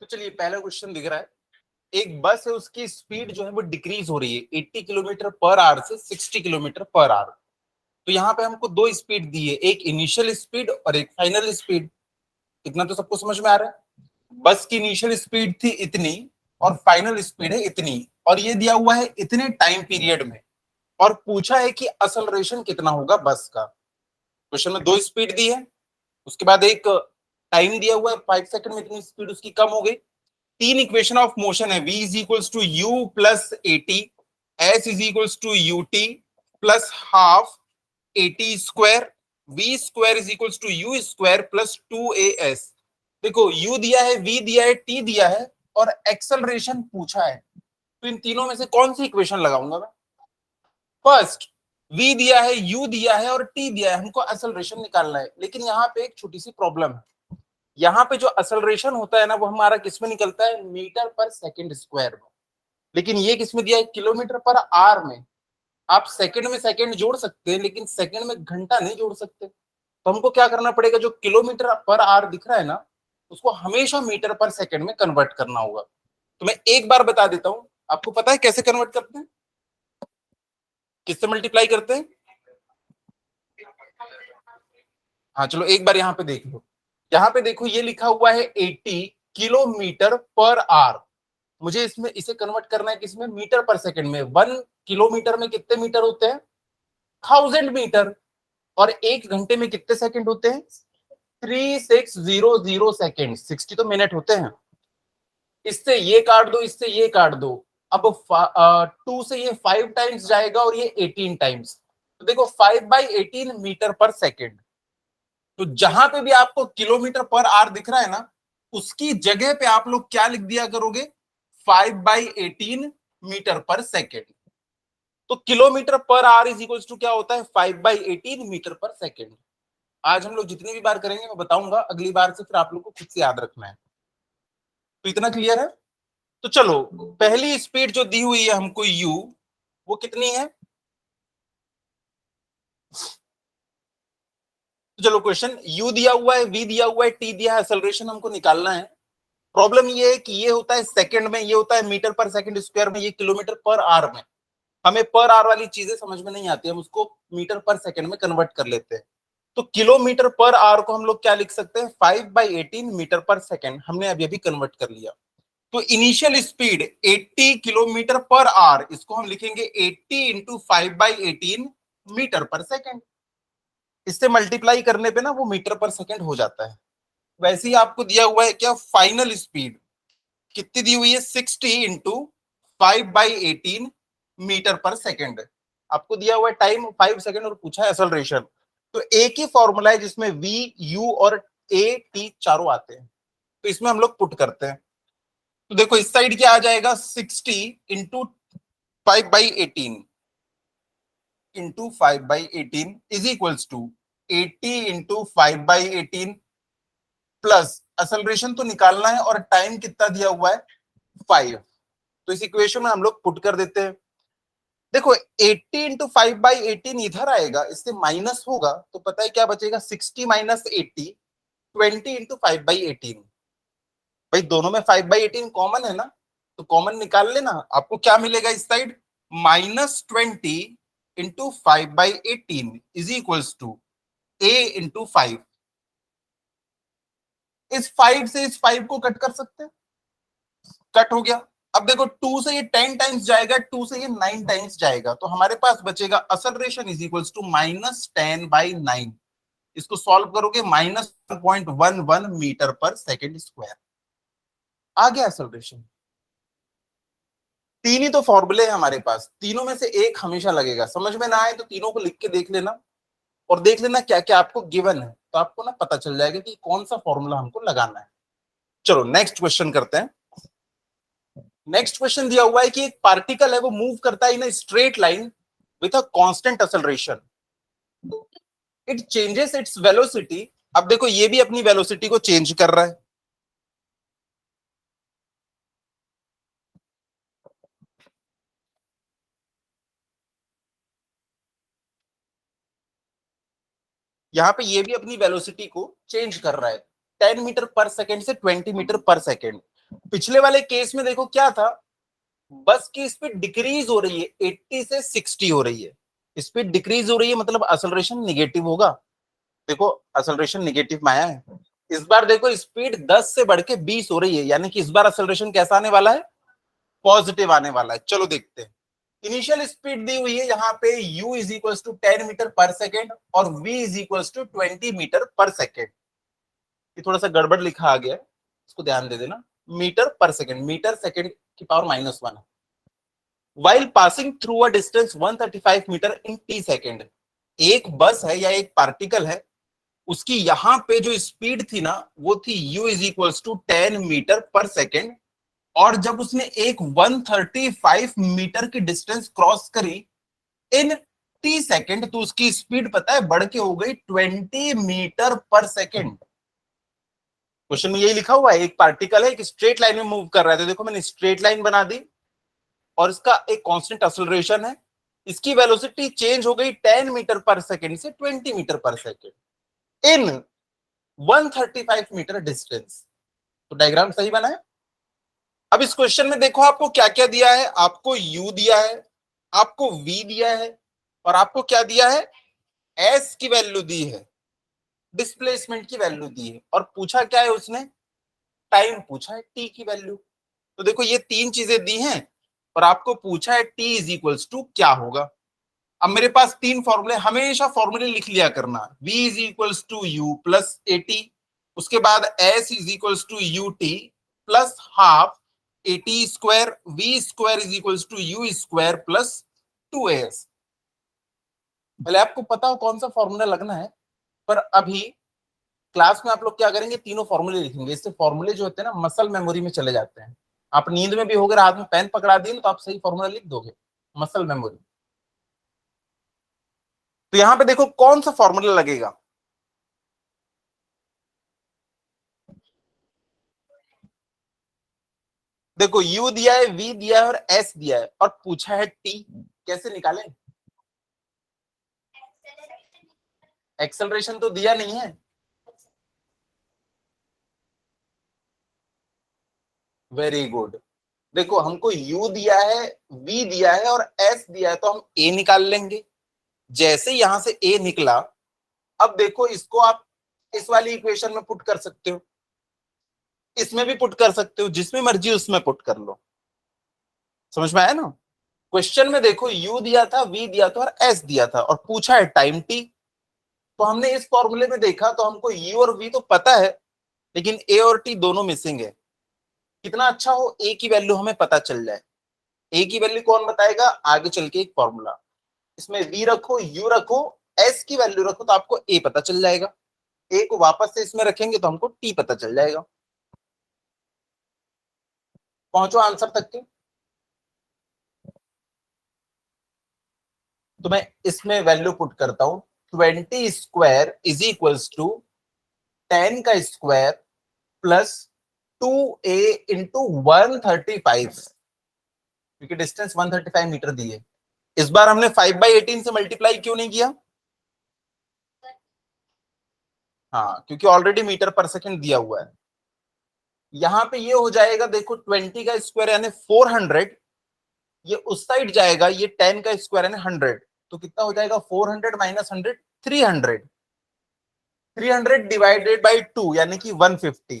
चलिए पहला क्वेश्चन दिख रहा है, एक बस है उसकी स्पीड जो है वो डिक्रीज हो रही है 80 किलोमीटर पर आवर से 60 किलोमीटर पर आवर। तो यहाँ पे हमको दो स्पीड दी है, एक इनिशियल स्पीड और एक फाइनल स्पीड। इतना तो सबको समझ में आ रहा है। बस की इनिशियल स्पीड थी इतनी और फाइनल स्पीड है इतनी, और ये दिया हुआ है इतने टाइम पीरियड में, और पूछा है कि असलरेशन कितना होगा बस का। क्वेश्चन में दो स्पीड दी है, उसके बाद एक टाइम दिया हुआ है 5 सेकंड में इतनी स्पीड उसकी कम हो गई। तीन इक्वेशन ऑफ मोशन है, v is equals to you plus at, s is equals to ut plus half at square, we square is equals to you square plus 2as। देखो u दिया है, v दिया है, t दिया है और acceleration पूछा है, तो इन तीनों में से कौन सी इक्वेशन लगाऊंगा मैं? फर्स्ट, v दिया है, u दिया है और t दिया है, हमको एक्सेलरेशन निकालना है। लेकिन यहाँ पे एक छोटी सी प्रॉब्लम है, यहाँ पे जो एक्सेलरेशन होता है ना वो हमारा किसमें निकलता है? मीटर पर सेकंड स्क्वायर में। लेकिन ये किसमें दिया है? किलोमीटर पर आवर में। आप सेकंड में सेकंड जोड़ सकते हैं लेकिन सेकंड में घंटा नहीं जोड़ सकते, तो हमको क्या करना पड़ेगा? जो किलोमीटर पर आवर दिख रहा है ना उसको हमेशा मीटर पर सेकंड में कन्वर्ट करना होगा। तो मैं एक बार बता देता हूं, आपको पता है कैसे कन्वर्ट करते हैं? किससे मल्टीप्लाई करते हैं? हाँ चलो एक बार यहाँ पे देख लो, यहाँ पे देखो ये लिखा हुआ है 80 किलोमीटर पर आवर। मुझे इसमें इसे कन्वर्ट करना है किसमें? मीटर पर सेकंड में। 1 किलोमीटर में कितने मीटर होते हैं? 1000 मीटर। और एक घंटे में कितने सेकंड होते हैं? 3600 सेकंड। 60 तो मिनट होते हैं। इससे ये काट दो, इससे ये काट दो। अब 2 से ये 5 टाइम्स जाएगा और ये 18 टाइम्स। तो देखो 5/18 मीटर पर सेकंड। तो जहां पे भी आपको किलोमीटर पर आवर दिख रहा है ना उसकी जगह पे आप लोग क्या लिख दिया करोगे? 5/18 मीटर पर सेकेंड। तो kilometre per hour is equal to क्या होता है? 5/18 मीटर पर सेकेंड। आज हम लोग जितनी भी बार करेंगे मैं बताऊंगा, अगली बार से फिर आप लोग को खुद से याद रखना है। तो इतना क्लियर है? तो चलो, पहली स्पीड जो दी हुई है हमको u, वो कितनी है? तो चलो क्वेश्चन, u दिया हुआ है, v दिया हुआ है, t दिया है, एक्सेलरेशन हमको निकालना है। प्रॉब्लम ये है कि ये होता है सेकंड में, ये होता है मीटर पर सेकंड स्क्वायर में, ये किलोमीटर पर आवर में। हमें पर आवर वाली चीजें समझ में नहीं आती, हम उसको मीटर पर सेकंड में कन्वर्ट कर लेते हैं। तो किलोमीटर पर आवर को हम लोग क्या लिख सकते हैं? 5/18 मीटर पर सेकंड। हमने अभी अभी कन्वर्ट कर लिया। तो initial speed 80 kilometre per hour, इसको हम लिखेंगे 80 इंटू 5/18 मीटर पर सेकंड। इससे मल्टीप्लाई करने पे ना वो मीटर पर सेकंड हो जाता है। वैसे ही आपको दिया हुआ है क्या? फाइनल स्पीड कितनी दी हुई है? 60 इंटू 5/18 मीटर पर सेकेंड। आपको दिया हुआ है टाइम 5 सेकेंड और पूछा है एक्सेलरेशन। तो एक ही फॉर्मूला है जिसमें v, u और a, t चारों आते हैं, तो इसमें हम लोग पुट करते हैं। तो देखो इस साइड क्या आ जाएगा? 60 into 5/18 into 5/18 is equals to 80 into 5/18 plus acceleration तो निकालना है और टाइम कितना दिया हुआ है? 5। तो इस इक्वेशन में हम लोग पुट कर देते हैं। देखो 80 इंटू 5/18 इधर आएगा, इससे माइनस होगा तो पता है क्या बचेगा? 60 माइनस 80, 20 इंटू 5/18। भाई दोनों में 5/18 कॉमन है ना, तो कॉमन निकाल लेना। आपको क्या मिलेगा इस side? -20 into 5/18 is equals to a into 5। इस 5 से इस 5 को कट कर सकते हैं, कट हो गया। अब देखो 2 से ये 10 टाइम्स जाएगा, 2 से ये 9 टाइम्स जाएगा, तो हमारे पास बचेगा एक्सेलरेशन इज इक्वल्स टू -10/9। इसको सॉल्व करोगे -1.11 मीटर पर सेकेंड स्क्वायर आ गया एक्सेलरेशन। तीन ही तो फॉर्मूले हैं हमारे पास, तीनों में से एक हमेशा लगेगा। समझ में ना आए तो तीनों को लिख के देख लेना और देख लेना क्या क्या आपको गिवन है, तो आपको ना पता चल जाएगा कि कौन सा फॉर्मूला हमको लगाना है। चलो नेक्स्ट क्वेश्चन करते हैं। नेक्स्ट क्वेश्चन दिया हुआ है कि एक पार्टिकल है वो मूव करता है in a straight line with a constant acceleration, it changes its velocity. अब देखो ये भी अपनी वेलोसिटी को चेंज कर रहा है। यहां पे ये भी अपनी वेलोसिटी को चेंज कर रहा है 10 मीटर पर सेकेंड से 20 मीटर पर सेकेंड। पिछले वाले केस में देखो क्या था, बस की स्पीड डिक्रीज हो रही है, 80 से 60 हो रही है, स्पीड डिक्रीज हो रही है, मतलब असेलरेशन निगेटिव होगा। देखो असेलरेशन निगेटिव में आया है। इस बार देखो स्पीड 10 से बढ़ के 20 हो रही है, यानी कि इस बार असेलरेशन कैसा आने वाला है, पॉजिटिव आने वाला है। चलो देखते हैं। इनिशियल स्पीड दी हुई है यहाँ पे u is equal to 10 metre per second और v is equal to 20 metre per second. ये थोड़ा सा गड़बड़ लिखा आ गया है, इसको ध्यान दे देना। Metre per second, metre second की power -1 while passing through a distance 135 metre in T second. एक बस है या एक पार्टिकल है, उसकी यहां पे जो स्पीड थी ना वो थी u is equal to 10 metre per second, और जब उसने एक 135 मीटर की डिस्टेंस क्रॉस करी इन टी सेकेंड, तो उसकी स्पीड पता है बढ़ के हो गई 20 मीटर पर सेकेंड। क्वेश्चन में यही लिखा हुआ है, एक पार्टिकल है, एक स्ट्रेट लाइन में मूव कर रहा है, तो देखो मैंने स्ट्रेट लाइन बना दी और इसका एक कांस्टेंट एक्सेलरेशन है, इसकी वेलोसिटी चेंज हो गई 10 मीटर पर सेकेंड से 20 metre per second in 135 metre distance. तो डायग्राम सही बना है। अब इस क्वेश्चन में देखो आपको क्या क्या दिया है, आपको u दिया है, आपको v दिया है, और आपको क्या दिया है, s की वैल्यू दी है, डिस्प्लेसमेंट की वैल्यू दी है, और पूछा क्या है उसने, टाइम पूछा है, t की वैल्यू। तो देखो ये तीन चीजें दी हैं और आपको पूछा है t इज इक्वल्स टू क्या होगा। अब मेरे पास तीन फॉर्मूले, हमेशा फॉर्मूले लिख लिया करना, v is equals to you plus A T, उसके बाद s is equals to U T plus half A T square, we square is equals to you square plus 2as। पहले आपको पता हो कौन सा फॉर्मूला लगना है, पर अभी क्लास में आप लोग क्या करेंगे, तीनों फॉर्मूले लिखेंगे, इससे फॉर्मूले जो होते हैं ना मसल मेमोरी में चले जाते हैं। आप नींद में भी होगे, हाथ में पेन पकड़ा दिए तो आप सही फॉर्मूला लिख दोगे, मसल मेमोरी। तो यहां पे देखो कौन सा फॉर्मूला लगेगा, देखो u दिया है, v दिया है और s दिया है, और पूछा है t, कैसे निकालें। एक्सेलरेशन तो दिया नहीं है, वेरी गुड। देखो हमको u दिया है, v दिया है और s दिया है, तो हम a निकाल लेंगे। जैसे यहां से a निकला, अब देखो इसको आप इस वाली इक्वेशन में पुट कर सकते हो, इसमें भी पुट कर सकते हो, जिसमें मर्जी उसमें पुट कर लो। समझ में आया ना। क्वेश्चन में देखो u दिया था, v दिया था और s दिया था, और पूछा है टाइम t। तो हमने इस फॉर्मूले में देखा तो हमको u और v तो पता है, लेकिन a और t दोनों मिसिंग है। कितना अच्छा हो a की वैल्यू हमें पता चल जाए। a की वैल्यू कौन बताएगा, आगे चल के एक फॉर्मूला, इसमें v रखो, u रखो, s की वैल्यू रखो, तो आपको a पता चल जाएगा। a को वापस से इसमें रखेंगे तो हमको t पता चल जाएगा। पहुंचो आंसर तक के। तो मैं इसमें वैल्यू पुट करता हूं, 20 स्क्वायर इज इक्वल्स टू 10 का स्क्वायर प्लस 2a इंटू 135, क्योंकि डिस्टेंस 135 मीटर दी है। इस बार हमने 5/18 से मल्टीप्लाई क्यों नहीं किया, हाँ क्योंकि ऑलरेडी मीटर पर सेकंड दिया हुआ है। यहां पे ये हो जाएगा, देखो 20 का स्क्वायर यानी 400, ये उस साइड जाएगा, ये 10 का स्क्वायर यानी 100, तो कितना हो जाएगा, 400 माइनस 100, 300, 300 डिवाइडेड बाई 2 यानी कि 150,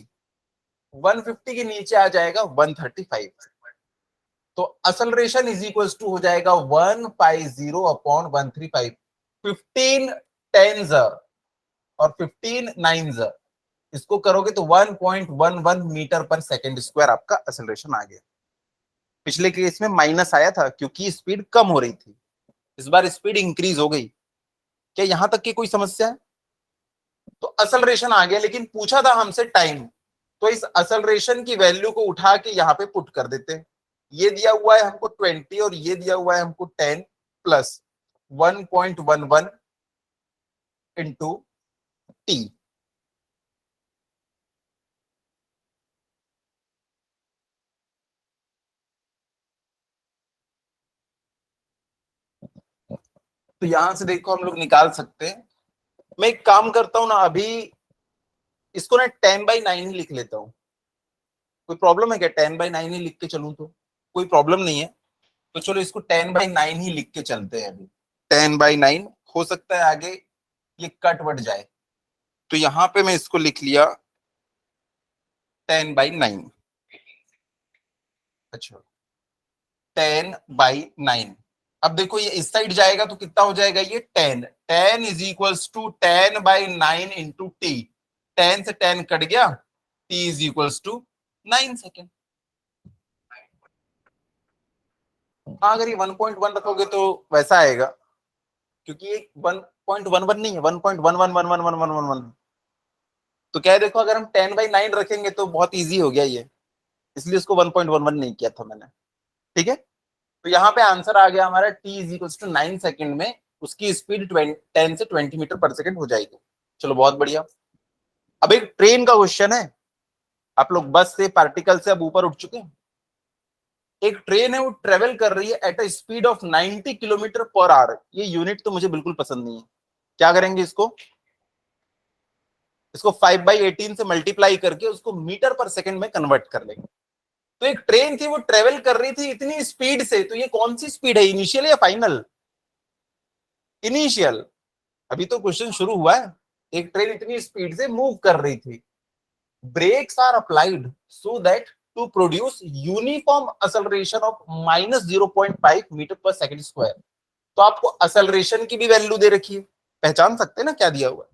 150 के नीचे आ जाएगा 135। तो असलरेशन इज इक्वल टू हो जाएगा 150 अपॉन 135, 15 टेन्स और 15 नाइन्स, इसको करोगे तो 1.11 मीटर पर सेकेंड स्क्वायर आपका असलरेशन आ गया। पिछले केस में माइनस आया था क्योंकि स्पीड कम हो रही थी, इस बार स्पीड इंक्रीज हो गई। क्या यहां तक की कोई समस्या है। तो असलरेशन आ गया, लेकिन पूछा था हमसे टाइम, तो इस असलरेशन की वैल्यू को उठा के यहाँ पे पुट कर देते हैं। ये दिया हुआ है हमको 20 और ये दिया हुआ है हमको 10 प्लस 1.11 इंटू टी। तो यहां से देखो हम लोग निकाल सकते हैं। मैं एक काम करता हूं ना, अभी इसको ना 10/9 ही लिख लेता हूं, कोई प्रॉब्लम है क्या 10/9 ही लिख के चलूं? तो कोई प्रॉब्लम नहीं है। तो चलो इसको 10/9 ही लिख के चलते हैं। अभी 10/9 हो सकता है आगे ये कट वट जाए, तो यहां पे मैं इसको लिख लिया 10/9। अच्छा 10/9। अब देखो ये इस साइड जाएगा तो कितना हो जाएगा, ये 10। 10 is equals to 10/9 into T. 10 से 10 कट गया, T is equals to 9 second. हाँ अगर ये 1.1 रखोगे तो वैसा आएगा, क्योंकि ये 1.11 नहीं है, 1.11111111। तो क्या है देखो, अगर हम 10/9 रखेंगे तो बहुत इजी हो गया ये, इसलिए उसको 1.11 नहीं किया था मैंने। ठीक है, तो यहाँ पे आंसर आ गया हमारा t is equal to 9 second में उसकी स्पीड 10 से 20 मीटर पर सेकेंड हो जाएगी। चलो बहुत बढ़िया। अब एक ट्रेन का क्वेश्चन है। आप लोग बस से पार्टिकल से अब ऊपर उठ चुके हैं। एक ट्रेन है वो ट्रेवल कर रही है at a speed of 90 kilometre per hour. ये यूनिट तो मुझे बिल्कुल पसंद नहीं है। क्या करेंगे इसको, इसको 5/18 से मल्टीप्लाई करके उसको मीटर पर सेकेंड में कन्वर्ट कर लेंगे। तो एक ट्रेन थी वो ट्रेवल कर रही थी इतनी स्पीड से, तो ये कौन सी स्पीड है, इनिशियल या फाइनल? इनिशियल। अभी तो क्वेश्चन शुरू हुआ है। एक ट्रेन इतनी स्पीड से मूव कर रही थी। Brakes are applied so that to produce uniform acceleration of -0.5 metre per second square. तो आपको असलरेशन की भी वैल्यू दे रखी है, पहचान सकते हैं ना क्या दिया हुआ है।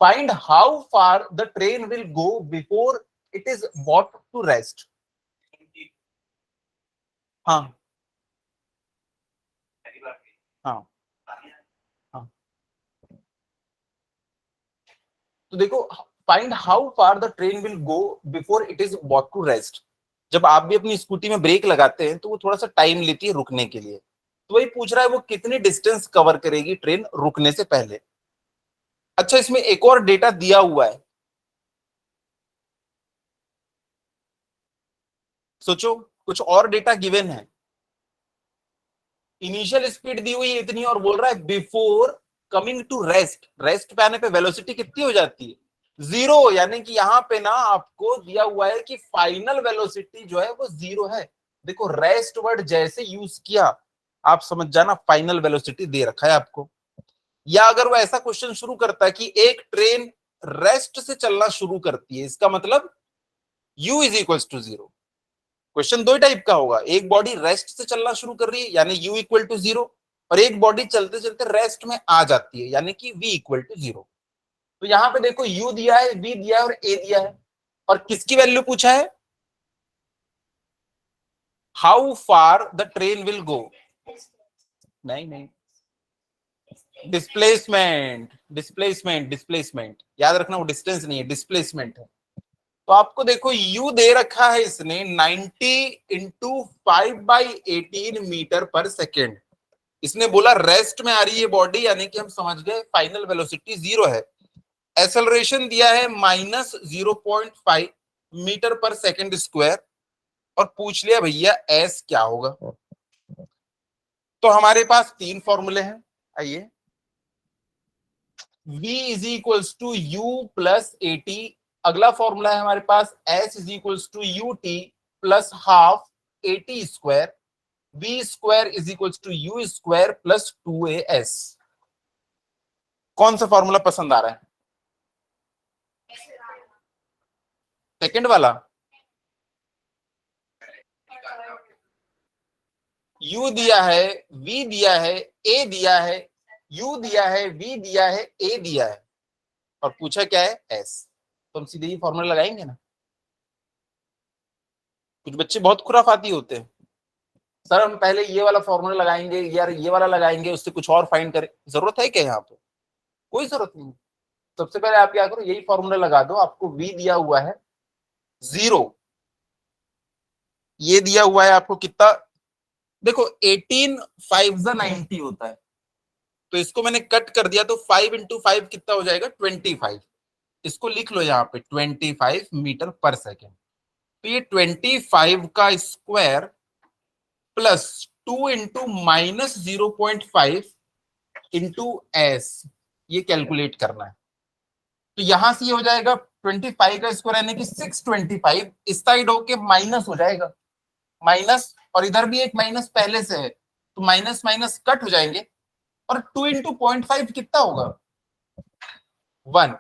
Find how far the train will go before it is bought to rest. हाँ हाँ हाँ। तो देखो, find how far the train will go before it is bought to rest. जब आप भी अपनी स्कूटी में ब्रेक लगाते हैं तो वो थोड़ा सा टाइम लेती है रुकने के लिए। तो वही पूछ रहा है वो कितनी डिस्टेंस कवर करेगी ट्रेन रुकने से पहले। अच्छा इसमें एक और डेटा दिया हुआ है, सोचो कुछ और डेटा गिवन है। इनिशियल स्पीड दी हुई है इतनी और बोल रहा है before coming to rest. Rest पे आने पे वेलोसिटी कितनी हो जाती है, 0। यानी कि यहाँ पे ना आपको दिया हुआ है कि फाइनल वेलोसिटी जो है वो 0 है। देखो रेस्ट वर्ड जैसे यूज किया आप समझ जाना फाइनल वेलोसिटी दे रखा है आपको। या अगर वो ऐसा क्वेश्चन शुरू करता है कि एक ट्रेन रेस्ट से चलना शुरू करती है, इसका मतलब u is equal to 0। Question दो टाइप का होगा, एक बॉडी रेस्ट से चलना शुरू कर रही है यानी u इक्वल टू 0, और एक बॉडी चलते चलते रेस्ट में आ जाती है यानी कि v इक्वल टू 0। तो यहां पे देखो u दिया है, v दिया है और a दिया है, और किसकी वैल्यू पूछा है, how far the train will गो। नहीं नहीं, डिस्प्लेसमेंट डिस्प्लेसमेंट डिस्प्लेसमेंट, याद रखना वो डिस्टेंस नहीं है, डिस्प्लेसमेंट है। तो आपको देखो u दे रखा है इसने 90 इंटू 5/18 मीटर पर सेकेंड। इसने बोला रेस्ट में आ रही है बॉडी यानी कि हम समझ गए फाइनल वेलोसिटी 0 है। एक्सेलरेशन दिया है -0.5 मीटर पर सेकेंड स्क्वायर, और पूछ लिया भैया s क्या होगा। तो हमारे पास तीन फॉर्मूले हैं, आइए। v is equals to you plus A T. अगला फॉर्मूला है हमारे पास s is equals to U T plus half A T square. v square is equals to you square plus 2as। कौन सा फॉर्मूला पसंद आ रहा है, सेकंड वाला? u दिया है, v दिया है, a दिया है, u दिया है, v दिया है, a दिया है, और पूछा क्या है s। तो हम सीधे ही फॉर्मूला लगाएंगे ना। कुछ बच्चे बहुत खुराफाती होते हैं, सर हम पहले ये वाला फॉर्मूला लगाएंगे यार, ये वाला लगाएंगे उससे कुछ और फाइंड करें। जरूरत है क्या यहाँ पे, कोई जरूरत नहीं। सबसे पहले आप क्या करो, यही फॉर्मूला लगा दो। आपको v दिया हुआ है 0, ये दिया हुआ है आपको कितना, देखो 18 5 90 होता है, तो इसको मैंने कट कर दिया तो 5 इंटू 5 कितना हो जाएगा 25। इसको लिख लो यहाँ पे 25 मीटर पर सेकेंड। तो ये 25 का square plus 2 into -0.5 into S, ये कैलकुलेट करना है। तो यहां से ये हो जाएगा 25 का स्क्वायर यानी कि 625, इस साइड होके माइनस हो जाएगा, माइनस, और इधर भी एक माइनस पहले से है, तो माइनस माइनस कट हो जाएंगे, और 2 इंटू 0.5 कितना होगा, 1।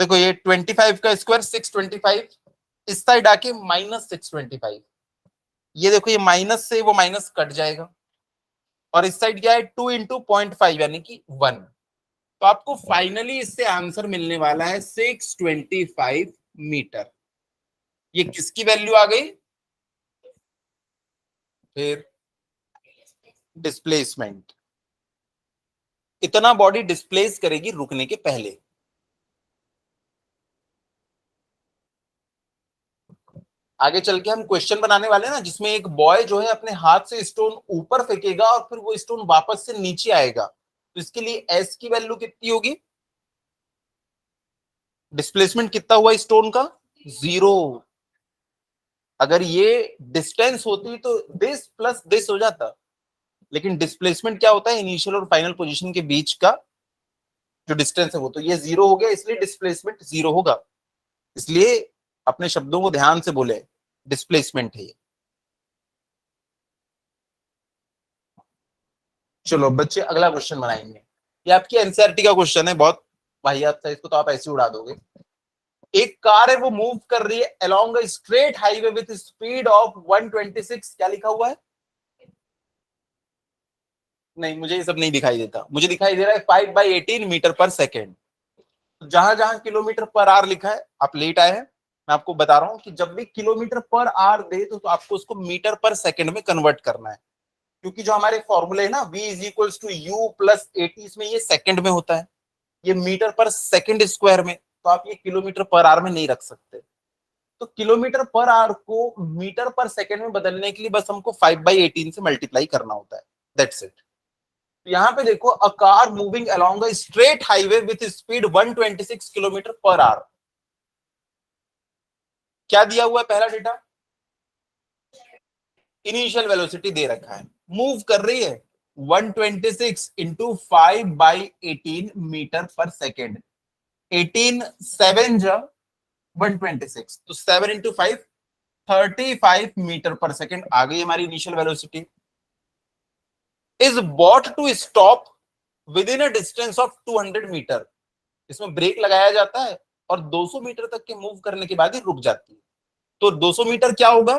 देखो ये 25 का स्क्वायर 625, इस साइड आके माइनस 625, ये देखो ये माइनस से वो माइनस कट जाएगा, और इस साइड क्या है 2 इंटू 0.5 यानी कि 1। तो आपको फाइनली इससे आंसर मिलने वाला है 625 मीटर। ये किसकी वैल्यू आ गई, फिर डिस्प्लेसमेंट, इतना बॉडी डिस्प्लेस करेगी रुकने के पहले। आगे चल के हम क्वेश्चन बनाने वाले हैं ना, जिसमें एक बॉय जो है अपने हाथ से स्टोन ऊपर फेंकेगा और फिर वो स्टोन वापस से नीचे आएगा, तो इसके लिए एस की वैल्यू कितनी होगी, डिस्प्लेसमेंट कितना हुआ स्टोन का, 0। अगर ये डिस्टेंस होती तो दिस प्लस दिस हो जाता, लेकिन डिस्प्लेसमेंट क्या होता है, इनिशियल और फाइनल पोजीशन के बीच का जो डिस्टेंस है वो, तो ये 0 हो गया, इसलिए डिस्प्लेसमेंट 0 होगा। इसलिए अपने शब्दों को ध्यान से बोले, डिस्प्लेसमेंट है ये। चलो बच्चे अगला क्वेश्चन बनाएंगे, ये आपकी एनसीईआरटी का क्वेश्चन है, बहुत वाहियात था, इसको तो आप ऐसे उड़ा दोगे। एक कार है वो मूव कर रही है along a straight highway with speed of 126, क्या लिखा हुआ है, नहीं मुझे ये सब नहीं दिखाई देता, मुझे दिखाई दे रहा है 5/18 मीटर पर सेकेंड। जहां जहां किलोमीटर पर आवर लिखा है आप लेट आए हैं, मैं आपको बता रहा हूं कि जब भी किलोमीटर पर आवर दे तो आपको उसको मीटर पर सेकेंड में कन्वर्ट करना है, क्योंकि जो हमारे फॉर्मूले है ना v is equals to you plus A T, इसमें ये सेकंड में होता है, ये मीटर पर सेकंड स्क्वायर में, तो आप ये किलोमीटर पर आवर में नहीं रख सकते। तो किलोमीटर पर आवर को मीटर पर सेकंड में बदलने के लिए बस हमको 5/18 से मल्टीप्लाई करना होता है, दैट्स इट। यहाँ पे देखो, a car moving along a straight highway with speed 126 kilometre per hour, क्या दिया हुआ है पहला डेटा, इनिशियल वेलोसिटी दे रखा है, मूव कर रही है 126 इंटू 5/18 मीटर पर सेकेंड, 18 7 जा 126, तो 7 इंटू 5 35 मीटर पर सेकेंड आ गई हमारी initial velocity. Is bought to stop within a distance of 200 metre, इसमें ब्रेक लगाया जाता है और 200 मीटर तक के मूव करने के बाद ही रुक जाती है, तो 200 मीटर क्या होगा,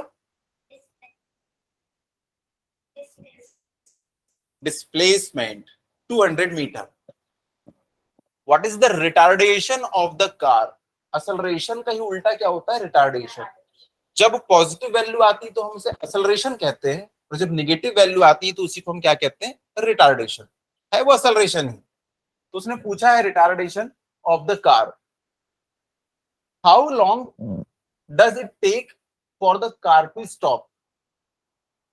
displacement 200 metre. What is the retardation of the car, acceleration का ही उल्टा क्या होता है, रिटार्डेशन। जब पॉजिटिव वैल्यू आती है तो हम उसे असलरेशन कहते हैं, और जब निगेटिव वैल्यू आती है तो उसी को हम क्या कहते हैं, रिटार्डेशन, है वो असलरेशन ही। तो उसने पूछा है retardation of the car, how long does it take for the car to stop,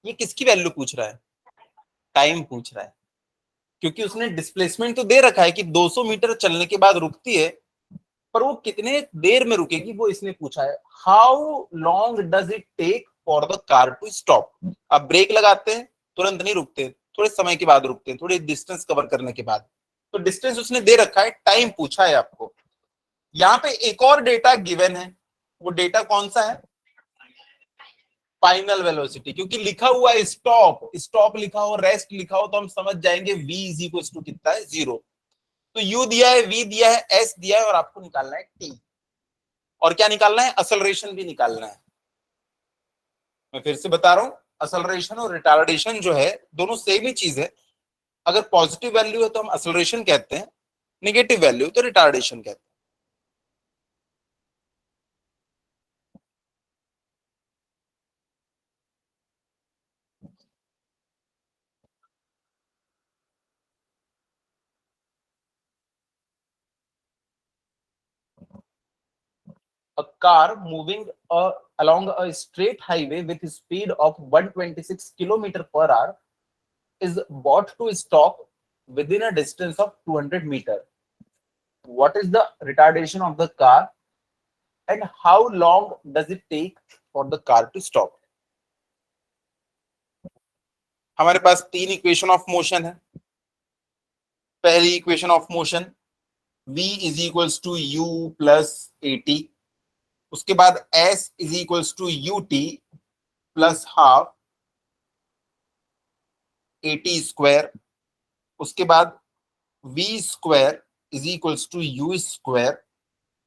ये किसकी वैल्यू पूछ रहा है, टाइम पूछ रहा है, क्योंकि उसने डिस्प्लेसमेंट तो दे रखा है कि 200 मीटर चलने के बाद रुकती है, पर वो कितने देर में रुकेगी वो इसने पूछा है, how long does it take for the car to stop. आप ब्रेक लगाते हैं तुरंत नहीं रुकते, थोड़े समय के बाद रुकते हैं, थोड़े डिस्टेंस कवर करने के बाद, तो डिस्टेंस उसने दे रखा है, टाइम पूछा है आपको। यहाँ पे एक और डेटा गिवन है, वो डेटा कौन सा है, फाइनल वेलोसिटी, क्योंकि लिखा हुआ है स्टॉप, स्टॉप लिखा हो, रेस्ट लिखा हो, तो हम समझ जाएंगे v इज इक्वल टू कितना है, 0। तो u दिया है, v दिया है, s दिया है, और आपको निकालना है t, और क्या निकालना है, असलरेशन भी निकालना है। मैं फिर से बता रहा हूं, असलरेशन और रिटार्डेशन जो है दोनों सेम ही चीज है, अगर पॉजिटिव वैल्यू है तो हम असलरेशन कहते हैं, निगेटिव वैल्यू तो रिटार्डेशन कहते हैं। A car moving along a straight highway with a speed of 126 km per hour is brought to stop within a distance of 200 meter. What is the retardation of the car and how long does it take for the car to stop? हमारे पास तीन equation of motion है। पहली equation of motion, v is equals to u plus at, उसके बाद s is equals to ut plus half at square, उसके बाद v square is equals to u square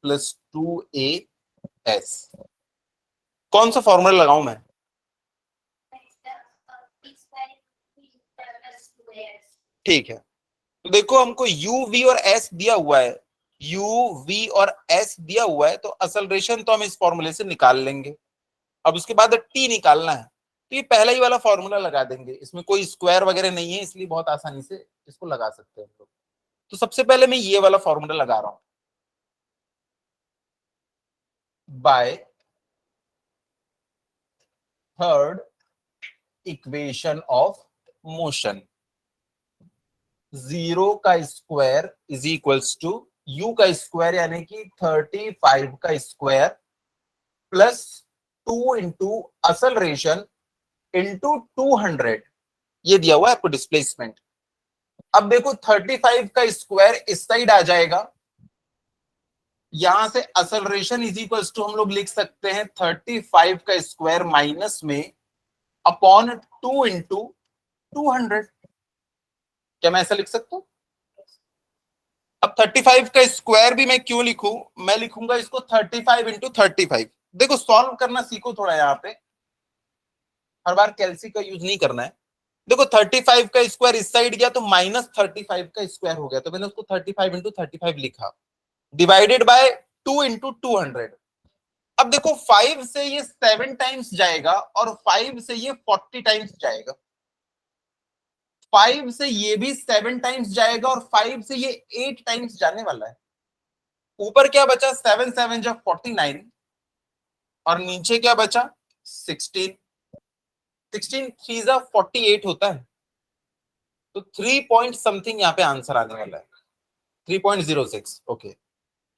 plus 2as। कौन सा formula लगाऊं मैं? ठीक है, तो देखो हमको u v और s दिया हुआ है, u v और s दिया हुआ है, तो असलरेशन तो हम इस फॉर्मूले से निकाल लेंगे। अब उसके बाद t निकालना है, तो ये पहला ही वाला फॉर्मूला लगा देंगे, इसमें कोई स्क्वायर वगैरह नहीं है, इसलिए बहुत आसानी से इसको लगा सकते हैं हम लोग। तो सबसे पहले मैं ये वाला फॉर्मूला लगा रहा हूं, by third equation of motion, zero का square is equals to u का स्क्वायर यानी कि 35 का square plus 2 into acceleration into 200, ये दिया हुआ है आपको डिस्प्लेसमेंट। अब देखो 35 का स्क्वायर इस साइड आ जाएगा, यहां से असलरेशन इज इक्वल्स टू हम लोग लिख सकते हैं 35 का स्क्वायर माइनस में अपॉन 2 इंटू 200। क्या मैं ऐसा लिख सकता हूं? अब 35 का स्क्वायर भी मैं क्यों लिखूं, मैं लिखूंगा इसको 35 इंटू 35। देखो सॉल्व करना सीखो थोड़ा, यहाँ पे हर बार कैलसी का यूज नहीं करना है। देखो 35 का स्क्वायर इस साइड गया तो माइनस 35 का स्क्वायर हो गया, तो मैंने उसको 35 इंटू 35 लिखा, डिवाइडेड बाय 2 इंटू 200। अब देखो 5 से ये 7 टाइम्स जाएगा और 5 से ये 40 टाइम्स जाएगा, 5 से ये भी 7 टाइम्स जाएगा और 5 से ये 8 टाइम्स जाने वाला है। ऊपर क्या बचा? 7 7 जा 49 और नीचे क्या बचा? 16। 16 3 जा 48 होता है, तो 3 पॉइंट समथिंग यहाँ पे आंसर आने वाला है, 3.06। ओके,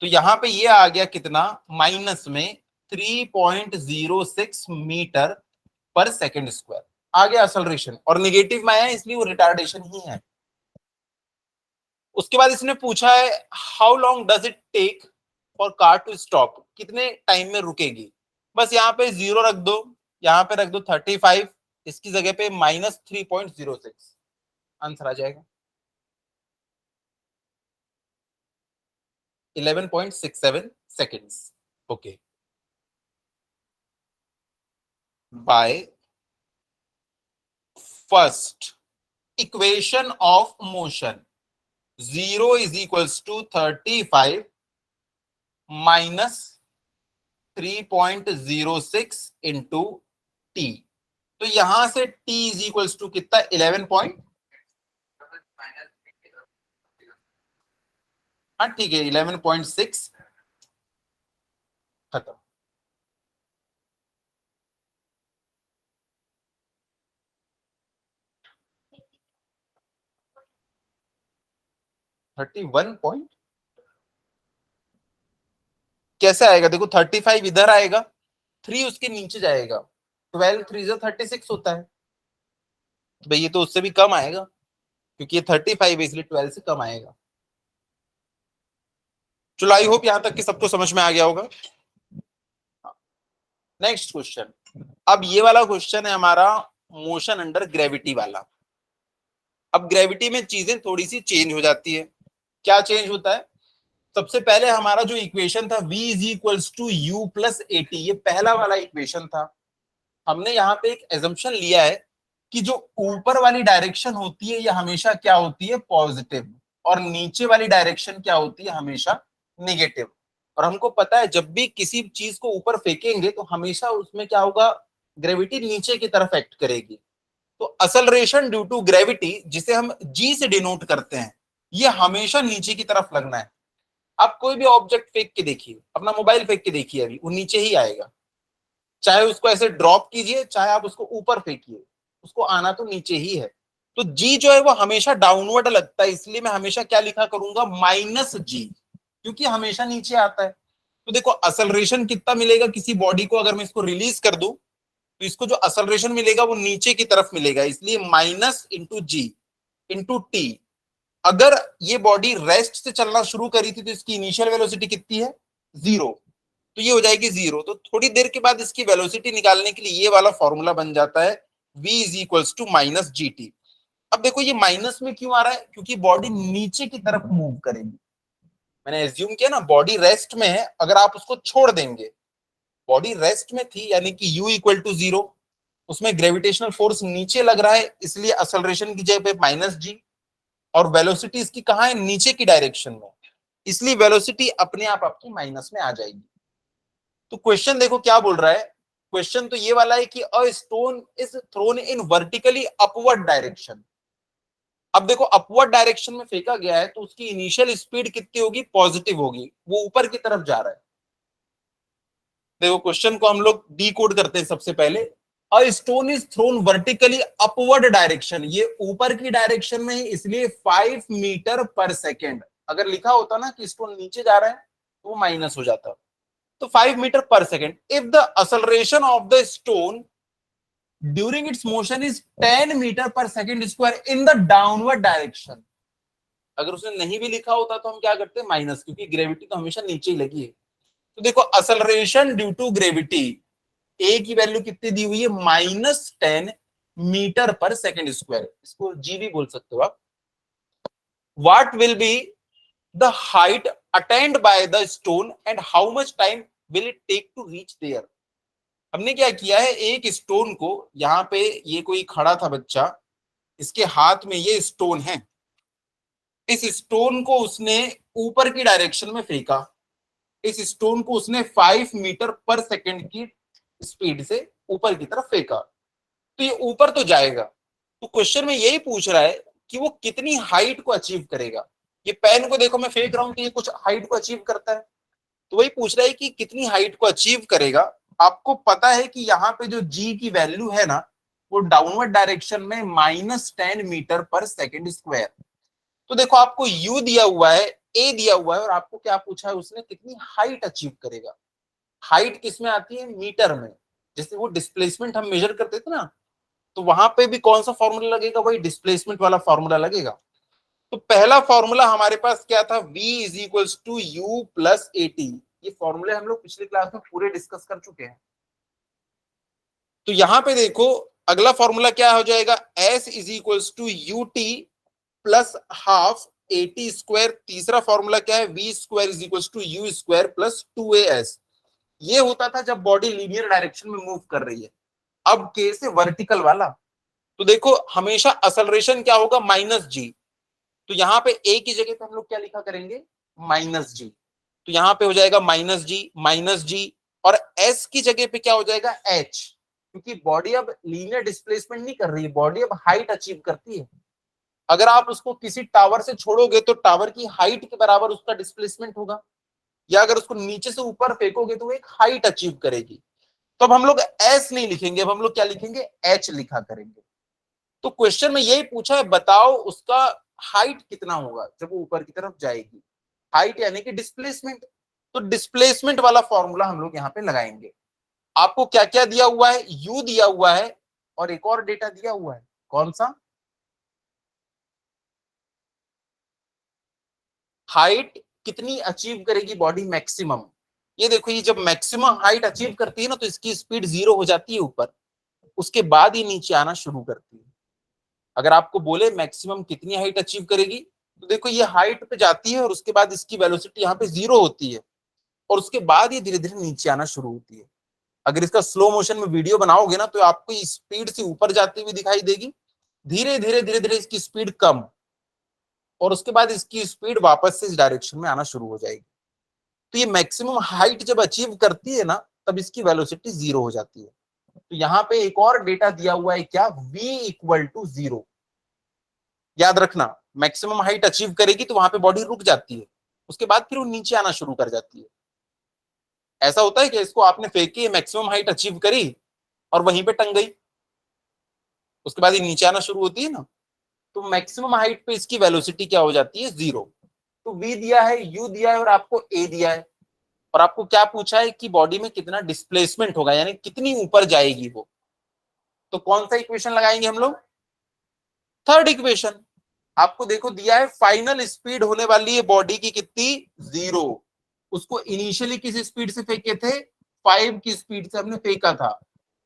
तो यहाँ पे ये आ गया कितना? माइनस में 3.06 मीटर पर सेकेंड स्क्वायर आ गया असलरेशन, और निगेटिव में आया इसलिए वो रिटार्डेशन ही है। उसके बाद इसने पूछा है how long does it take for car to stop, कितने टाइम में रुकेगी। बस यहाँ पे 0 रख दो, यहाँ पे रख दो 35, इसकी जगह पे माइनस 3.06, आंसर आ जाएगा 11.67 seconds. Okay, by first equation of motion, 0 is equals to 35 minus 3.06 into T, तो यहां से t इज इक्वल्स टू कितना? 11 पॉइंट, हाँ ठीक है 11.6, खत्म। थर्टी वन पॉइंट कैसे आएगा? देखो 35 इधर आएगा, 3 उसके नीचे जाएगा, 12 3 36 होता है, भाई ये तो उससे भी कम आएगा क्योंकि ये 35 है इसलिए 12 से कम आएगा। चलो आई होप यहां तक कि सबको समझ में आ गया होगा। नेक्स्ट क्वेश्चन, अब ये वाला क्वेश्चन है हमारा मोशन अंडर ग्रेविटी वाला। अब ग्रेविटी में चीजें थोड़ी सी चेंज हो जाती है। क्या चेंज होता है? सबसे पहले हमारा जो इक्वेशन था v is equals to you plus at, ये पहला वाला इक्वेशन था। हमने यहाँ पे एक एजम्पशन लिया है कि जो ऊपर वाली डायरेक्शन होती है ये हमेशा क्या होती है? पॉजिटिव, और नीचे वाली डायरेक्शन क्या होती है? हमेशा निगेटिव। और हमको पता है जब भी किसी चीज को ऊपर फेंकेंगे तो हमेशा उसमें क्या होगा? ग्रेविटी नीचे की तरफ एक्ट करेगी। तो असलरेशन ड्यू टू ग्रेविटी, जिसे हम जी से डिनोट करते हैं, ये हमेशा नीचे की तरफ लगना है। आप कोई भी ऑब्जेक्ट फेंक के देखिए, अपना मोबाइल फेंक के देखिए, अभी वो नीचे ही आएगा। चाहे उसको ऐसे ड्रॉप कीजिए, चाहे आप उसको ऊपर फेंकिए, उसको आना तो नीचे ही है। तो जी जो है वो हमेशा डाउनवर्ड लगता है, इसलिए मैं हमेशा क्या लिखा करूंगा? माइनस जी, क्योंकि हमेशा नीचे आता है। तो देखो असलरेशन कितना मिलेगा किसी बॉडी को, अगर मैं इसको रिलीज कर दूं तो इसको जो असलरेशन मिलेगा वो नीचे की तरफ मिलेगा, इसलिए माइनस इंटू जी इंटू टी। अगर ये बॉडी रेस्ट से चलना शुरू करी थी तो इसकी इनिशियल वेलोसिटी कितनी है, 0, तो ये हो जाएगी 0। तो थोड़ी देर के बाद इसकी वेलोसिटी निकालने के लिए ये वाला फॉर्मूला बन जाता है v is equals to minus G T. अब देखो ये माइनस में क्यों आ रहा है, क्योंकि बॉडी नीचे की तरफ मूव करेगी। मैंने एज्यूम किया ना बॉडी रेस्ट में है, अगर आप उसको छोड़ देंगे, बॉडी रेस्ट में थी यानी कि u इक्वल टू 0, उसमें ग्रेविटेशनल फोर्स नीचे लग रहा है इसलिए एक्सेलरेशन की जगह पे माइनस जी, और वेलोसिटी इसकी कहां है, नीचे की डायरेक्शन में, इसलिए वेलोसिटी अपने आप आपकी माइनस में आ जाएगी। तो क्वेश्चन देखो क्या बोल रहा है, क्वेश्चन तो ये वाला है कि a stone is thrown in vertically upward direction. अब देखो अपवर्ड डायरेक्शन में फेंका गया है तो उसकी इनिशियल स्पीड कितनी होगी, पॉजिटिव होगी, वो ऊपर की तरफ जा रहा है। देखो क्वेश्चन को हम लोग डी कोड करते हैं सबसे पहले, a stone is thrown vertically upward direction, ये ऊपर की डायरेक्शन में है इसलिए 5 मीटर पर सेकेंड। अगर लिखा होता ना कि स्टोन नीचे जा रहा है तो वो माइनस हो जाता, तो 5 metre per second. If the acceleration of the stone during its motion is 10 metre per second square in the downward direction, अगर उसने नहीं भी लिखा होता तो हम क्या करते हैं, माइनस, क्योंकि ग्रेविटी तो हमेशा नीचे ही लगी है। तो देखो एक्सेलरेशन ड्यू टू ग्रेविटी, ए की वैल्यू कितनी दी हुई है, -10 मीटर पर सेकेंड स्क्वायर, इसको जी भी बोल सकते हो आप। What will be the height attained by the stone and how much time will it take to reach there. हमने क्या किया है, एक स्टोन को यहाँ पे, ये कोई खड़ा था बच्चा, इसके हाथ में ये स्टोन है, इस स्टोन को उसने ऊपर की डायरेक्शन में फेंका, इस स्टोन को उसने 5 मीटर पर सेकेंड की स्पीड से ऊपर की तरफ फेंका, तो ये ऊपर तो जाएगा। तो क्वेश्चन में यही पूछ रहा है कि वो कितनी हाइट को अचीव करेगा। ये पेन को देखो मैं फेंक रहा हूं तो ये कुछ हाइट को अचीव करता है, तो वही पूछ रहा है कि कितनी हाइट को अचीव करेगा। आपको पता है कि यहाँ पे जो जी की वैल्यू है ना, वो डाउनवर्ड डायरेक्शन में -10 मीटर पर सेकेंड स्क्वायर। तो देखो आपको यू दिया हुआ है, ए दिया हुआ है, और आपको क्या पूछा है उसने, कितनी हाइट अचीव करेगा। हाइट किसमें आती है, मीटर में। जैसे वो डिस्प्लेसमेंट हम मेजर करते थे ना, तो वहां पे भी कौन सा फॉर्मूला लगेगा, वही डिस्प्लेसमेंट वाला फॉर्मूला लगेगा। तो पहला फॉर्मूला हमारे पास क्या था, v is equals to you plus A T. ये फॉर्मूले हम लोग पिछली क्लास में पूरे डिस्कस कर चुके हैं। तो यहां पे देखो अगला फॉर्मूला क्या हो जाएगा, s is equals to U T plus half A T square. तीसरा फॉर्मूला क्या है, V square is equals to you square plus 2as। ये होता था जब बॉडी लीनियर डायरेक्शन में मूव कर रही है। अब के से वर्टिकल वाला, तो देखो हमेशा एक्सेलरेशन क्या होगा, -g। तो यहाँ पे ए की जगह पे हम लोग क्या लिखा करेंगे, -g। तो यहाँ पे हो जाएगा -g, और एस की जगह पे क्या हो जाएगा, h, क्योंकि बॉडी अब लीनियर डिस्प्लेसमेंट नहीं कर रही है, बॉडी अब हाइट अचीव करती है। अगर आप उसको किसी टावर से छोड़ोगे तो टावर की हाइट के बराबर उसका डिस्प्लेसमेंट होगा, या अगर उसको नीचे से ऊपर फेंकोगे तो वो एक हाइट अचीव करेगी। तो अब हम लोग एस नहीं लिखेंगे, अब हम लोग क्या लिखेंगे, एच लिखा करेंगे। तो क्वेश्चन में यही पूछा है, बताओ उसका हाइट कितना होगा जब वो ऊपर की तरफ जाएगी। हाइट यानी कि डिस्प्लेसमेंट, तो डिस्प्लेसमेंट वाला फॉर्मूला हम लोग यहाँ पे लगाएंगे। आपको क्या क्या दिया हुआ है, यू दिया हुआ है, और एक और डेटा दिया हुआ है, कौन सा, हाइट कितनी अचीव करेगी बॉडी मैक्सिमम। ये देखो ये जब मैक्सिमम हाइट अचीव करती है ना तो इसकी स्पीड 0 हो जाती है ऊपर, उसके बाद ही नीचे आना शुरू करती है। अगर आपको बोले मैक्सिमम कितनी हाइट अचीव करेगी, तो देखो ये हाइट पे जाती है और उसके बाद इसकी वेलोसिटी यहाँ पे 0 होती है, और उसके बाद ये धीरे धीरे नीचे आना शुरू होती है। अगर इसका स्लो मोशन में वीडियो बनाओगे ना तो आपको स्पीड से ऊपर जाती हुई दिखाई देगी, धीरे धीरे इसकी स्पीड कम, और उसके बाद इसकी स्पीड वापस से इस डायरेक्शन में आना शुरू हो जाएगी। तो ये मैक्सिमम हाइट जब अचीव करती है ना, तब इसकी वेलोसिटी 0 हो जाती है। तो यहाँ पे एक और डेटा दिया हुआ है, क्या, v इक्वल टू 0। याद रखना, मैक्सिमम हाइट अचीव करेगी तो वहां पे बॉडी रुक जाती है, उसके बाद फिर वो नीचे आना शुरू कर जाती है। ऐसा होता है कि इसको आपने फेंकी, मैक्सिमम हाइट अचीव करी और वहीं पे टंग गई, उसके बाद ये नीचे आना शुरू होती है ना, तो मैक्सिमम हाइट पे इसकी वेलोसिटी क्या हो जाती है, 0। तो v दिया है, u दिया है, और आपको a दिया है, और आपको क्या पूछा है कि बॉडी में कितना डिस्प्लेसमेंट होगा, यानी कितनी ऊपर जाएगी वो। तो कौन सा इक्वेशन लगाएंगे हम लोग, थर्ड इक्वेशन। आपको देखो दिया है फाइनल स्पीड होने वाली है बॉडी की कितनी 0, उसको इनिशियली किस स्पीड से फेंके थे 5 की स्पीड से हमने फेंका था,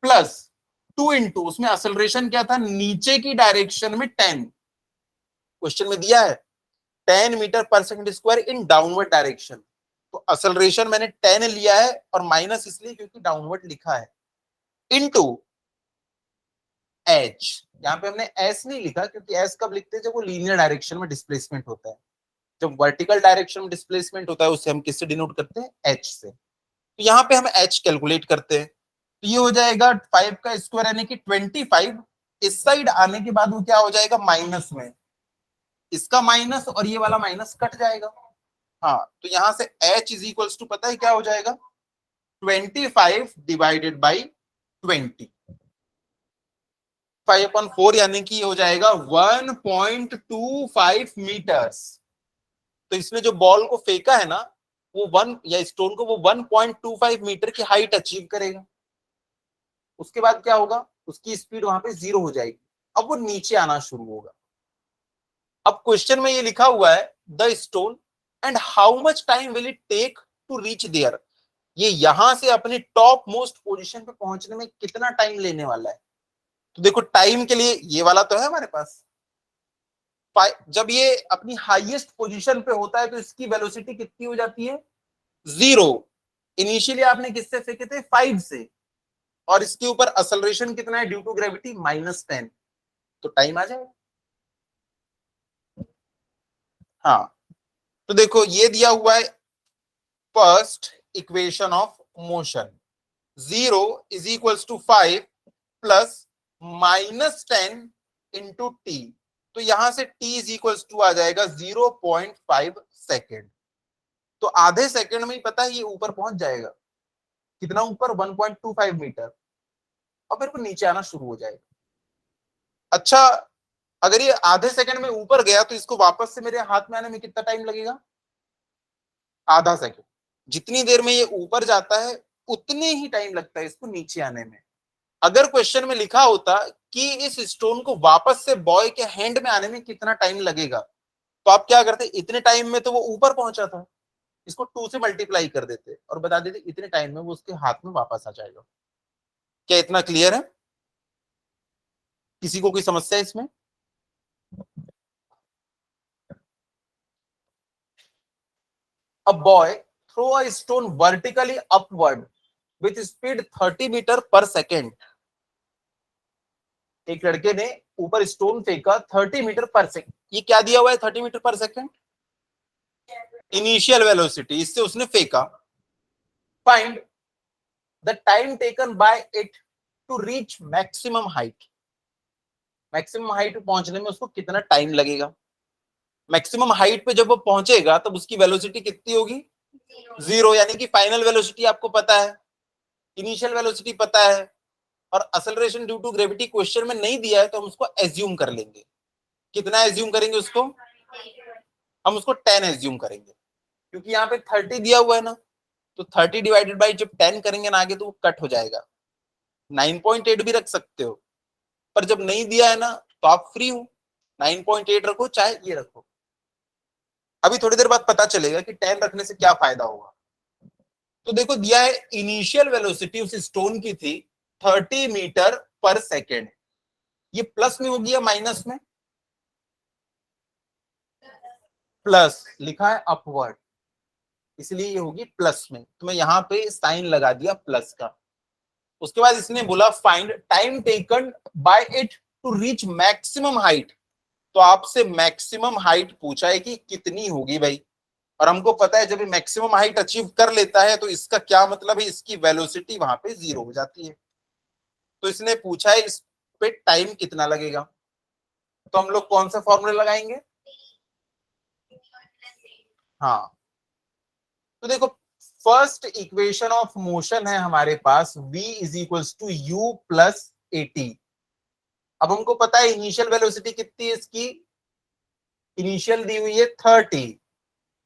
प्लस 2 इंटू उसमें असेलरेशन क्या था नीचे की डायरेक्शन में 10, क्वेश्चन में दिया है 10 मीटर पर second square in downward direction, तो असेलरेशन मैंने 10 लिया है और माइनस इसलिए क्योंकि डाउनवर्ड लिखा है, इनटू एच, यहाँ पे हमने एस नहीं लिखा क्योंकि एस कब लिखते हैं जब वो लीनियर डायरेक्शन में डिस्प्लेसमेंट होता है, जब वर्टिकल डायरेक्शन में डिस्प्लेसमेंट होता है उसे हम किससे डिनोट करते हैं एच से, तो यहाँ पे हम एच कैलकुलेट करते हैं, तो ये हो जाएगा 5 का स्क्वायर यानी कि 25, इस साइड आने के बाद वो क्या हो जाएगा माइनस में, इसका माइनस और ये वाला माइनस कट जाएगा, हाँ तो यहां से h इज इक्वल्स टू पता है क्या हो जाएगा 25 डिवाइडेड बाई 20, 5/4 यानी कि हो जाएगा 1.25 मीटर्स, तो इसने जो बॉल को फेंका है ना वो वन या स्टोन को वो 1.25 मीटर की हाइट अचीव करेगा, उसके बाद क्या होगा उसकी स्पीड वहां पे 0 हो जाएगी, अब वो नीचे आना शुरू होगा। अब क्वेश्चन में ये लिखा हुआ है the stone and how much time will it take to reach there, ये यहां से अपने टॉप मोस्ट पोजीशन पे पहुंचने में कितना टाइम लेने वाला है, तो देखो टाइम के लिए ये वाला तो है हमारे पास, जब ये अपनी हाईएस्ट पोजीशन पे होता है तो इसकी वेलोसिटी कितनी हो जाती है 0, इनिशियली आपने किससे फेंके थे 5 से, और इसके ऊपर असलरेशन कितना है ड्यू टू ग्रेविटी -10, तो टाइम आ जाएगा। हाँ तो देखो ये दिया हुआ है first equation of motion, 0 is equals to 5 plus -10 into T, तो यहां से t इज इक्वल्स टू आ जाएगा 0.5 सेकेंड, तो आधे सेकंड में ही पता है ये ऊपर पहुंच जाएगा, कितना ऊपर 1.25 मीटर, और फिर नीचे आना शुरू हो जाएगा। अच्छा अगर ये आधे सेकंड में ऊपर गया तो इसको वापस से मेरे हाथ में आने में कितना टाइम लगेगा, आधा सेकंड, जितनी देर में ये ऊपर जाता है उतने ही टाइम लगता है इसको नीचे आने में। अगर क्वेश्चन में लिखा होता कि इस स्टोन को वापस से बॉय के हैंड में आने में कितना टाइम लगेगा, तो आप क्या करते इतने टाइम में तो वो ऊपर पहुंचा था, इसको 2 से मल्टीप्लाई कर देते और बता देते इतने टाइम में वो उसके हाथ में वापस आ जाएगा। क्या इतना क्लियर है, किसी को कोई समस्या है इसमें? A boy throw a stone vertically upward with speed 30 metre per second, एक लड़के ने ऊपर स्टोन फेंका 30 मीटर पर सेकेंड, ये क्या दिया हुआ है 30 metre per second initial velocity, इससे उसने फेंका, find the time taken by it to reach maximum height, maximum height पे पहुंचने में उसको कितना टाइम लगेगा, मैक्सिमम हाइट पे जब वो पहुंचेगा तब उसकी वेलोसिटी कितनी होगी 0, यानी कि फाइनल वेलोसिटी आपको पता है, इनिशियल वेलोसिटी पता है, और acceleration due to gravity question में नहीं दिया है तो हम उसको एज्यूम कर लेंगे, कितना एज्यूम करेंगे उसको, हम उसको 10 एज्यूम करेंगे, क्योंकि यहाँ पे 30 दिया हुआ है ना, तो 30 डिवाइडेड बाई जब 10 करेंगे ना आगे तो वो कट हो जाएगा, 9.8 भी रख सकते हो, पर जब नहीं दिया है ना तो आप फ्री हो, 9.8 रखो चाहे ये रखो, अभी थोड़ी देर बाद पता चलेगा कि 10 रखने से क्या फायदा होगा। तो देखो दिया है इनिशियल वेलोसिटी उस स्टोन की थी 30 मीटर पर सेकेंड, ये प्लस में होगी या माइनस में, प्लस लिखा है अपवर्ड, इसलिए ये होगी प्लस में, तो मैं यहां पे साइन लगा दिया प्लस का। उसके बाद इसने बोला find time taken by it to reach maximum height, तो आपसे मैक्सिमम हाइट पूछा है कि कितनी होगी भाई, और हमको पता है जब मैक्सिमम हाइट अचीव कर लेता है तो इसका क्या मतलब है, इसकी वेलोसिटी वहां पे 0 हो जाती है, तो इसने पूछा है इस पे टाइम कितना लगेगा, तो हम लोग कौन सा फॉर्मूला लगाएंगे, हाँ तो देखो फर्स्ट इक्वेशन ऑफ मोशन है हमारे पास v is equals to you plus A T, अब हमको पता है इनिशियल वेलोसिटी कितनी है इसकी, इनिशियल दी हुई है 30,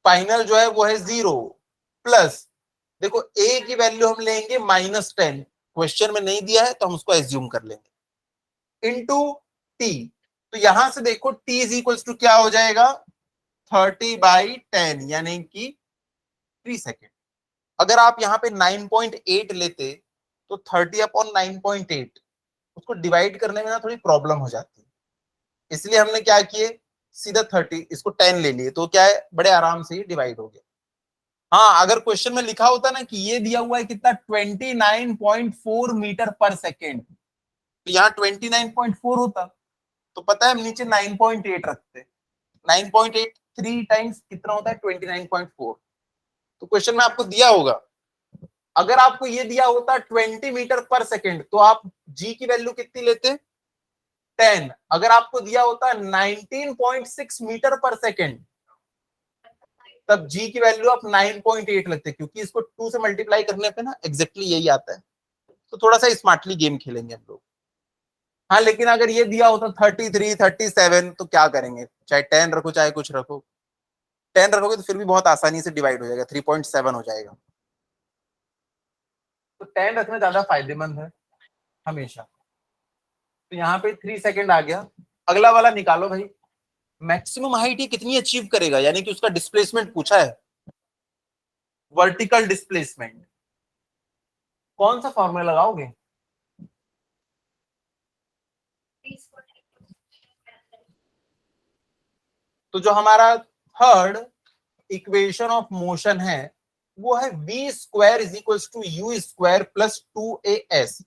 फाइनल जो है वो है 0, प्लस देखो a की वैल्यू हम लेंगे -10, क्वेश्चन में नहीं दिया है तो हम उसको एज्यूम कर लेंगे, इनटू टी, तो यहां से देखो t इज इक्वल्स टू क्या हो जाएगा, 30/10 यानी कि 3 सेकेंड। अगर आप यहाँ पे 9.8 लेते तो 30/9.8 उसको डिवाइड करने में ना थोड़ी प्रॉब्लम हो जाती है, इसलिए हमने क्या किए, सीधा 30 इसको 10 ले लिए, तो क्या है बड़े आराम से ही डिवाइड हो गया। हाँ, अगर क्वेश्चन में लिखा होता ना कि ये दिया हुआ है कितना 29.4 मीटर पर सेकेंड, तो यहाँ 29.4 होता, तो पता है हम नीचे 9.8 रखते। 9.8 3 टाइम्स कितना होता है 29.4। तो क्वेश्चन में आपको दिया होगा, अगर आपको ये दिया होता 20 मीटर पर सेकेंड तो आप जी की वैल्यू कितनी लेते, 10। अगर आपको दिया होता 19.6 मीटर पर सेकेंड तब जी की वैल्यू आप 9.8 लगते, क्योंकि इसको 2 से मल्टीप्लाई करने पे ना एग्जैक्टली यही आता है। तो थोड़ा सा स्मार्टली गेम खेलेंगे हम लोग। हाँ, लेकिन अगर ये दिया होता 33 37 तो क्या करेंगे, चाहे 10 रखो चाहे कुछ रखो, 10 रखोगे तो फिर भी बहुत आसानी से डिवाइड हो जाएगा, 3.7 हो जाएगा। तो 10 रखना ज्यादा फायदेमंद है हमेशा। तो यहाँ पे 3 सेकेंड आ गया। अगला वाला निकालो भाई, मैक्सिमम हाइट ये कितनी अचीव करेगा, यानी कि उसका डिस्प्लेसमेंट पूछा है, वर्टिकल डिस्प्लेसमेंट। कौन सा फॉर्मूला लगाओगे, तो जो हमारा थर्ड इक्वेशन ऑफ मोशन है वो है v square is equals to you square plus 2as।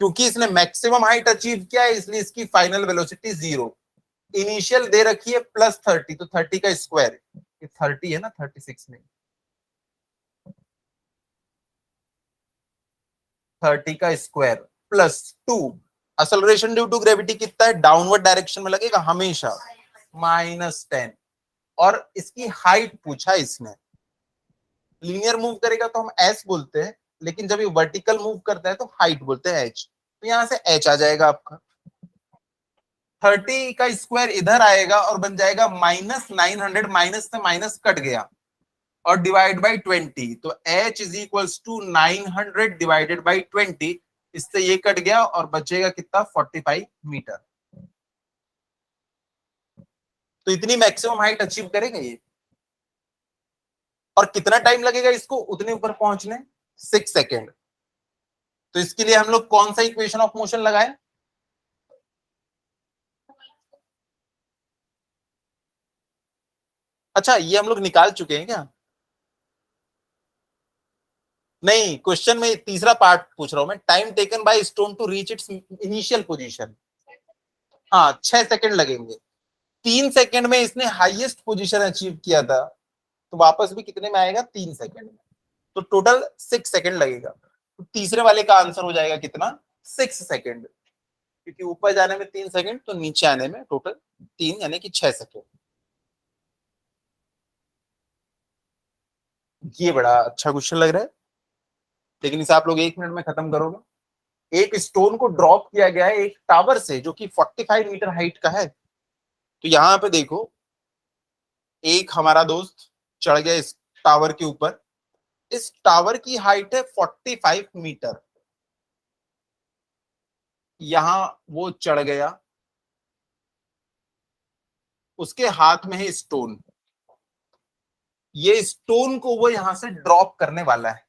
क्योंकि इसने मैक्सिमम हाइट अचीव किया है इसलिए इसकी फाइनल वेलोसिटी 0, इनिशियल दे रखी है +30, तो 30 का स्क्वायर, 30 है ना, 36 नहीं, 30 का square +2। Acceleration due to gravity कितना है, डाउनवर्ड डायरेक्शन में लगेगा हमेशा, -10। और इसकी हाइट पूछा इसने, लीनियर मूव करेगा तो हम एस बोलते हैं, लेकिन जब ये वर्टिकल मूव करता है तो हाइट बोलते हैं एच। तो यहां से एच आ जाएगा आपका, 30 का स्क्वायर इधर आएगा और बन जाएगा -900, माइनस से माइनस कट गया और डिवाइड बाई 20, तो h is equals to 900 divided by 20, इससे ये कट गया और बचेगा कितना 45 मीटर। तो इतनी मैक्सिमम हाइट अचीव करेगा ये, और कितना टाइम लगेगा इसको उतने ऊपर पहुंचने, 6 सेकेंड। तो इसके लिए हम लोग कौन सा इक्वेशन ऑफ मोशन लगाए, अच्छा ये हम लोग निकाल चुके हैं क्या, नहीं, क्वेश्चन में तीसरा पार्ट पूछ रहा हूं मैं, time taken by stone to reach its initial position. हाँ, 6 सेकेंड लगेंगे। 3 सेकेंड में इसने हाईएस्ट पोजीशन अचीव किया था, तो वापस भी कितने में आएगा, 3 सेकेंड में, तो टोटल 6 सेकेंड लगेगा। तो तीसरे वाले का आंसर हो जाएगा कितना, 6 सेकेंड, क्योंकि ऊपर जाने में 3 सेकेंड तो नीचे आने में टोटल 3 यानी कि 6 सेकेंड। ये बड़ा अच्छा क्वेश्चन लग रहा है, लेकिन इसे आप लोग 1 मिनट में खत्म करोगे। एक स्टोन को ड्रॉप किया गया है एक टावर से जो कि 45 मीटर हाइट का है। तो यहां पे देखो, एक हमारा दोस्त चढ़ गया इस टावर के ऊपर, इस टावर की हाइट है 45 मीटर, यहां वो चढ़ गया, उसके हाथ में है स्टोन, ये स्टोन को वो यहां से ड्रॉप करने वाला है।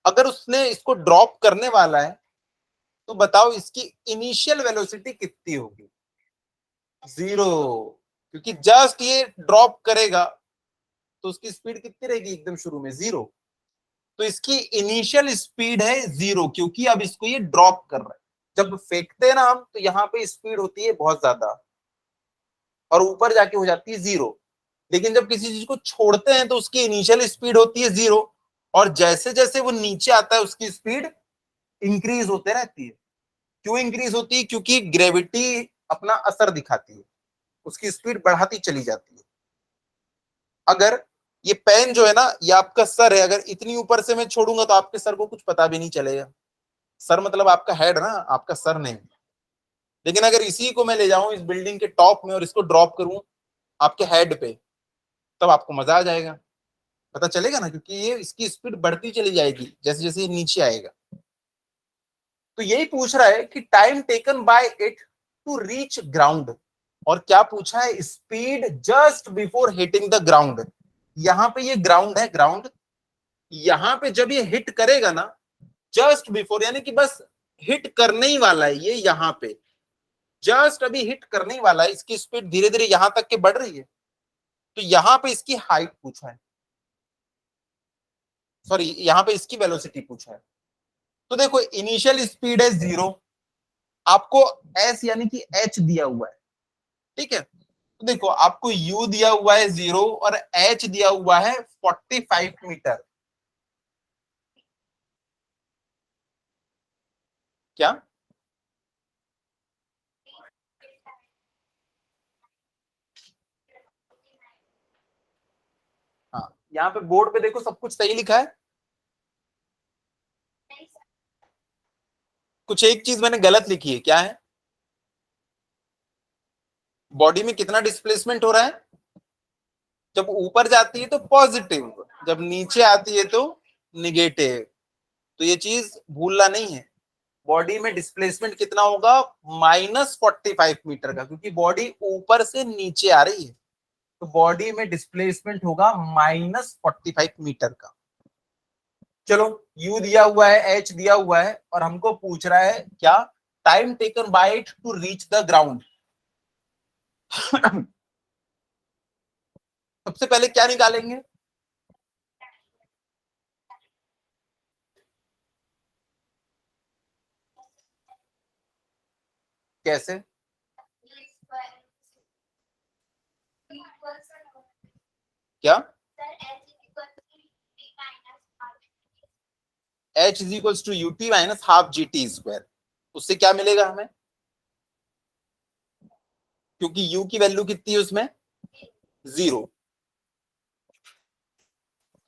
अगर उसने इसको ड्रॉप करने वाला है तो बताओ इसकी इनिशियल वेलोसिटी कितनी होगी, 0, क्योंकि जस्ट ये ड्रॉप करेगा तो उसकी स्पीड कितनी रहेगी एकदम शुरू में, 0। तो इसकी इनिशियल स्पीड है 0, क्योंकि अब इसको ये ड्रॉप कर रहा है। जब फेंकते हैं ना हम तो यहाँ पे स्पीड होती है बहुत ज्यादा और ऊपर जाके हो जाती है 0, लेकिन जब किसी चीज को छोड़ते हैं तो उसकी इनिशियल स्पीड होती है 0, और जैसे जैसे वो नीचे आता है उसकी स्पीड इंक्रीज होते रहती है। क्यों इंक्रीज होती है, क्योंकि ग्रेविटी अपना असर दिखाती है, उसकी स्पीड बढ़ाती चली जाती है। अगर ये पेन जो है ना, ये आपका सर है, अगर इतनी ऊपर से मैं छोड़ूंगा तो आपके सर को कुछ पता भी नहीं चलेगा, सर मतलब आपका हेड ना, आपका सर नहीं। लेकिन अगर इसी को मैं ले जाऊं इस बिल्डिंग के टॉप में और इसको ड्रॉप करूं आपके हेड पे, तब आपको मजा आ जाएगा, पता चलेगा ना, क्योंकि ये इसकी स्पीड बढ़ती चली जाएगी जैसे जैसे ये नीचे आएगा। तो यही पूछ रहा है कि time taken by it to reach ground, और क्या पूछा है, speed just before hitting the ground. यहां पे ये ग्राउंड है, ग्राउंड, यहां पे जब ये हिट करेगा ना, जस्ट बिफोर यानी कि बस हिट करने ही वाला है ये, यहां पे जस्ट अभी हिट करने ही वाला है, इसकी स्पीड धीरे धीरे यहां तक के बढ़ रही है, तो यहां पे इसकी हाइट पूछा है, सॉरी यहां पे इसकी वेलोसिटी पूछा है। तो देखो इनिशियल स्पीड है 0, आपको एस यानी कि एच दिया हुआ है, ठीक है। तो देखो आपको u दिया हुआ है 0 और h दिया हुआ है 45 मीटर। क्या? हाँ, यहाँ पे बोर्ड पे देखो सब कुछ सही लिखा है, कुछ एक चीज मैंने गलत लिखी है, क्या है? बॉडी में कितना डिस्प्लेसमेंट हो रहा है? जब ऊपर जाती है तो पॉजिटिव, जब नीचे आती है तो निगेटिव। तो ये चीज भूलना नहीं है, बॉडी में डिस्प्लेसमेंट कितना होगा, -45 मीटर का, क्योंकि बॉडी ऊपर से नीचे आ रही है, तो बॉडी में डिस्प्लेसमेंट होगा -45 मीटर का। चलो u दिया हुआ है, h दिया हुआ है, और हमको पूछ रहा है क्या, time taken by it to reach the ground. सबसे पहले क्या निकालेंगे? कैसे? क्या? h is equals to ut minus half G T square, उससे क्या मिलेगा हमें, क्योंकि u की वैल्यू कितनी है उसमें, 0।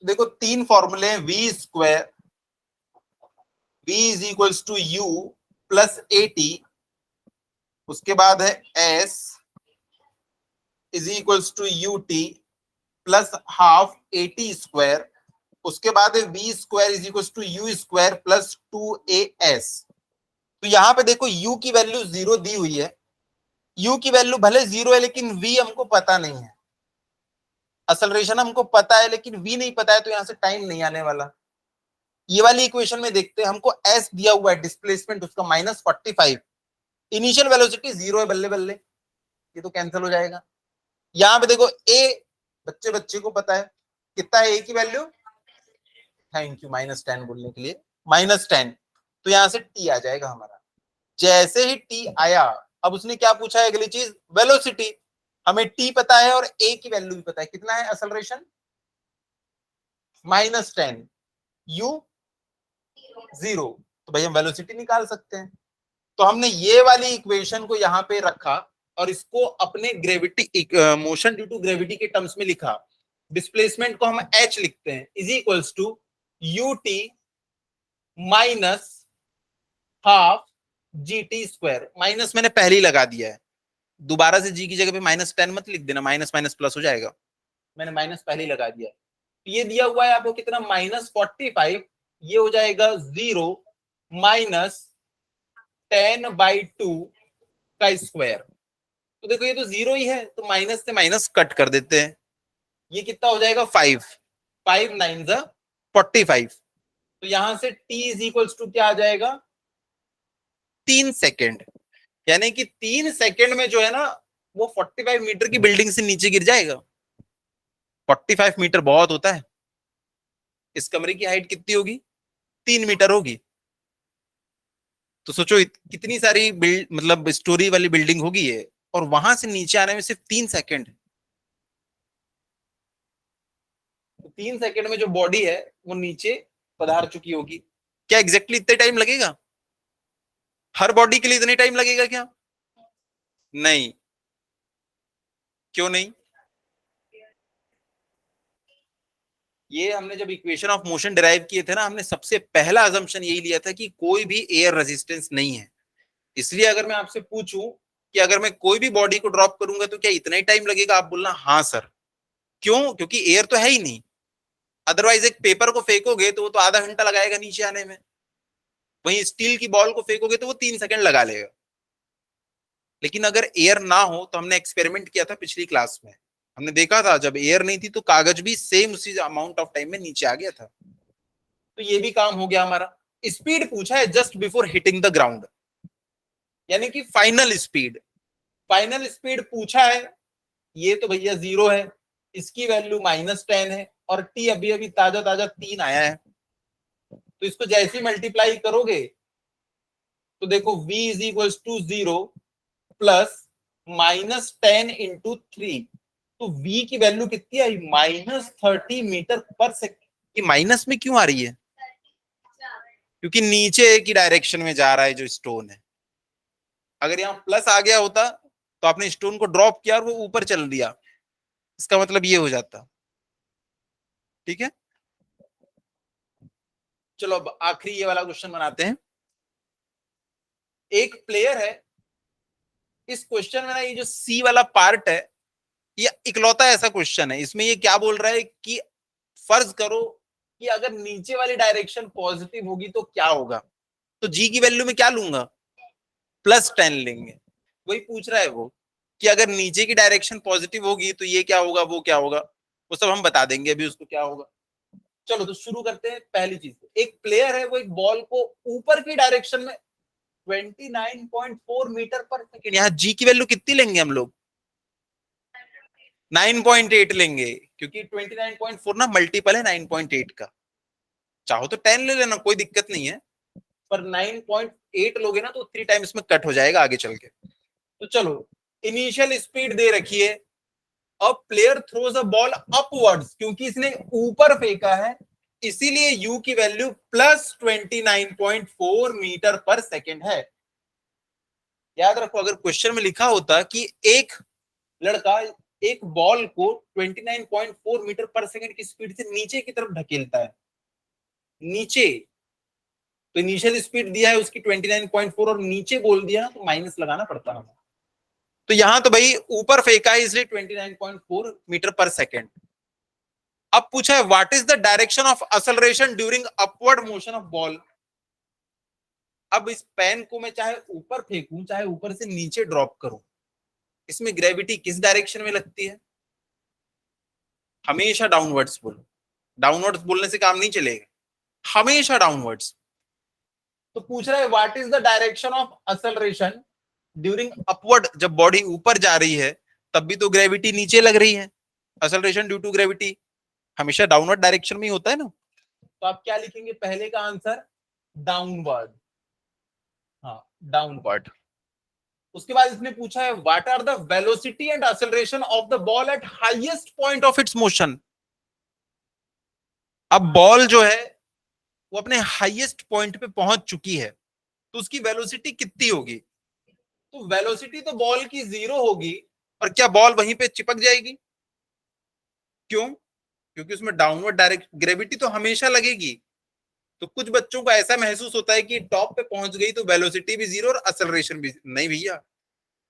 देखो तीन फॉर्मूले हैं, V square, v is equals to u plus A T, उसके बाद है s is equals to U T plus half A T square, उसके बाद है V square is equals to you square plus 2as। तो यहां पे देखो u की वैल्यू 0 दी हुई है, u की वैल्यू भले 0 है लेकिन v हमको पता नहीं है, असलरेशन हमको पता है लेकिन v नहीं पता है, तो यहां से टाइम नहीं आने वाला। ये वाली इक्वेशन में देखते हैं, हमको s दिया हुआ है, डिस्प्लेसमेंट उसका -45, इनिशियल वेलोसिटी 0 है, बल्ले बल्ले ये तो कैंसिल हो जाएगा। यहाँ पे देखो a, बच्चे बच्चे को पता है कितना है a की वैल्यू, थैंक यू -10 बोलने के लिए, -10, तो यहां से t आ जाएगा हमारा। जैसे ही t आया, अब उसने क्या पूछा है, अगली चीज वेलोसिटी, हमें t पता है और a की वैल्यू भी पता है, कितना है एक्सेलरेशन, -10, u 0, तो भाई हम वेलोसिटी निकाल सकते हैं। तो हमने ये वाली इक्वेशन को यहां पे रखा और इसको अपने gravity, motion due to gravity के टर्म्स में लिखा, डिस्प्लेसमेंट को हम h लिखते हैं, is equals to U T minus half G T square, minus मैंने पहले ही लगा दिया है, दोबारा से जी की जगह पे -10 मत लिख देना, माइनस माइनस प्लस हो जाएगा, मैंने माइनस पहले ही लगा दिया है। ये दिया हुआ है आपको कितना, -45, ये हो जाएगा 0 -10/2 का स्क्वायर। तो देखो ये तो 0 ही है, तो माइनस से माइनस कट कर देते हैं, ये कितना हो जाएगा 5, 5 9 जा 45, तो यहां से t इज इक्वल्स टू क्या आ जाएगा, 3 सेकेंड, यानी कि 3 सेकेंड में जो है ना वो 45 मीटर की बिल्डिंग से नीचे गिर जाएगा। 45 मीटर बहुत होता है, इस कमरे की हाइट कितनी होगी, 3 मीटर होगी, तो सोचो कितनी सारी मतलब स्टोरी वाली बिल्डिंग होगी ये, और वहां से नीचे आने में सिर्फ 3 सेकेंड, तो 3 सेकेंड में जो बॉडी है वो नीचे पधार चुकी होगी। क्या एग्जैक्टली इतने टाइम लगेगा, हर बॉडी के लिए इतने टाइम लगेगा क्या? नहीं। क्यों नहीं? ये हमने जब इक्वेशन ऑफ मोशन डिराइव किए थे ना, हमने सबसे पहला अजम्पशन यही लिया था कि कोई भी एयर रेजिस्टेंस नहीं है, इसलिए अगर मैं आपसे पूछूं कि अगर मैं कोई भी बॉडी को ड्रॉप करूंगा तो क्या इतना ही टाइम लगेगा, आप बोलना हाँ सर। क्यों? क्योंकि एयर तो है ही नहीं, अदरवाइज एक पेपर को फेंकोगे तो वो तो आधा घंटा लगाएगा नीचे आने में, वहीं स्टील की बॉल को फेंकोगे तो वो 3 सेकंड लगा लेगा। लेकिन अगर एयर ना हो तो हमने एक्सपेरिमेंट किया था पिछली क्लास में, हमने देखा था जब एयर नहीं थी तो कागज भी सेम उसी अमाउंट ऑफ टाइम में नीचे आ गया था। तो ये भी काम हो गया हमारा। स्पीड पूछा है just before hitting the ground, यानी कि फाइनल स्पीड। फाइनल स्पीड पूछा है, ये तो भैया 0 है, इसकी वैल्यू -10 है, और टी अभी अभी ताजा ताजा 3 आया है। तो इसको जैसे ही मल्टीप्लाई करोगे तो देखो v is equal to 0 plus -10 into 3, तो v की वैल्यू कितनी आई? -30 मीटर पर सेकेंड। ये माइनस में क्यों आ रही है? क्योंकि नीचे की डायरेक्शन में जा रहा है जो स्टोन है। अगर यहाँ प्लस आ गया होता तो आपने स्टोन को ड्रॉप किया और वो ऊपर चल दिया, इसका मतलब ये हो जाता। ठीक है, चलो अब आखिरी ये वाला क्वेश्चन बनाते हैं। एक प्लेयर है, इस क्वेश्चन में ना ये जो सी वाला पार्ट है ये इकलौता ऐसा क्वेश्चन है, इसमें ये क्या बोल रहा है कि फर्ज करो कि अगर नीचे वाली डायरेक्शन पॉजिटिव होगी तो क्या होगा। तो जी की वैल्यू में क्या लूंगा? +10 लेंगे। वही पूछ रहा है वो कि अगर नीचे की डायरेक्शन पॉजिटिव होगी तो ये क्या होगा, वो क्या होगा, वो सब हम बता देंगे अभी उसको क्या होगा। चलो तो शुरू करते हैं पहली चीज। एक प्लेयर है, वो एक बॉल को ऊपर की डायरेक्शन में 29.4 मीटर पर सेकेंड, यहाँ जी की वैल्यू कितनी लेंगे हम लोग? 9.8 लेंगे, क्योंकि 29.4 ना मल्टीपल है 9.8 का। चाहो तो 10 ले लेना, कोई दिक्कत नहीं है, पर 9.8 लोगे ना तो 3 टाइम्स में कट हो जाएगा आगे चल के। तो चलो, इनिशियल स्पीड दे रखी है। अब player throws a ball upwards, क्योंकि इसने ऊपर फेंका है इसीलिए यू की वैल्यू +29.4 मीटर पर सेकेंड है। याद रखो, अगर क्वेश्चन में लिखा होता कि एक लड़का एक बॉल को 29.4 मीटर पर सेकेंड की स्पीड से नीचे की तरफ ढकेलता है, नीचे, तो इनिशियल स्पीड दिया है उसकी 29.4 और नीचे बोल दिया तो माइनस लगाना पड़ता है। तो यहां तो भाई ऊपर फेंका है इसलिए 29.4 मीटर पर सेकेंड। अब पूछा है what is the direction of acceleration during upward motion of ball. अब इस पेन को मैं चाहे ऊपर फेंकूं चाहे ऊपर से नीचे ड्रॉप करूं, इसमें ग्रेविटी किस डायरेक्शन में लगती है? हमेशा डाउनवर्ड्स बोलो, डाउनवर्ड्स बोलने से काम नहीं चलेगा, हमेशा डाउनवर्ड्स। तो पूछ रहा है what is the direction of acceleration during upward, जब बॉडी ऊपर जा रही है तब भी तो ग्रेविटी नीचे लग रही है, एक्सेलरेशन ड्यू टू ग्रेविटी हमेशा डाउनवर्ड डायरेक्शन में ही होता है ना। तो आप क्या लिखेंगे? पहले का आंसर डाउनवर्ड, हाँ डाउनवर्ड। उसके बाद इसने पूछा है what are the velocity and acceleration of the ball at highest point of its motion. अब बॉल जो है वो अपने हाईएस्ट पॉइंट पे पहुंच चुकी है तो उसकी वेलोसिटी कितनी होगी? तो वेलोसिटी तो बॉल की 0 होगी, और क्या बॉल वहीं पे चिपक जाएगी? क्यों? क्योंकि उसमें डाउनवर्ड डायरेक्ट ग्रेविटी तो हमेशा लगेगी। तो कुछ बच्चों को ऐसा महसूस होता है कि टॉप पे पहुंच गई तो वेलोसिटी भी 0 और एक्सेलरेशन भी नहीं भैया,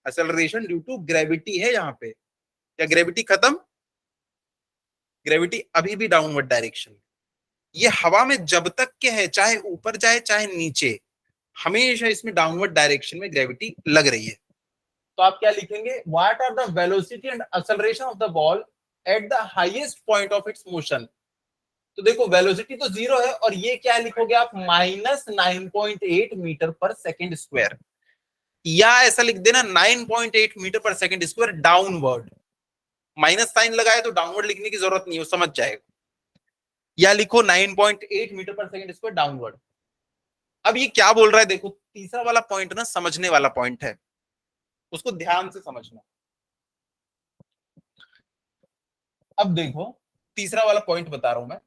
एक्सेलरेशन ड्यू टू ग्रेविटी है यहाँ पे। या ग्रेविटी खत्म? ग्रेविटी अभी भी डाउनवर्ड डायरेक्शन। ये हवा में जब तक के है, चाहे ऊपर जाए चाहे नीचे, हमेशा इसमें डाउनवर्ड डायरेक्शन में ग्रेविटी लग रही है। तो आप क्या लिखेंगे? What are the velocity and acceleration of the ball at the highest point of its motion. तो देखो वेलोसिटी तो 0 है, और ये क्या लिखोगे आप? -9.8 मीटर पर सेकेंड स्क्वायर, या ऐसा लिख देना 9.8 metre per second square downward. Minus sign लगाए तो डाउनवर्ड लिखने की जरूरत नहीं, वो समझ जाएगा। या लिखो 9.8 metre per second square downward. अब ये क्या बोल रहा है देखो, तीसरा वाला पॉइंट ना समझने वाला पॉइंट है, उसको ध्यान से समझना। अब देखो तीसरा वाला पॉइंट बता रहा हूं मैं।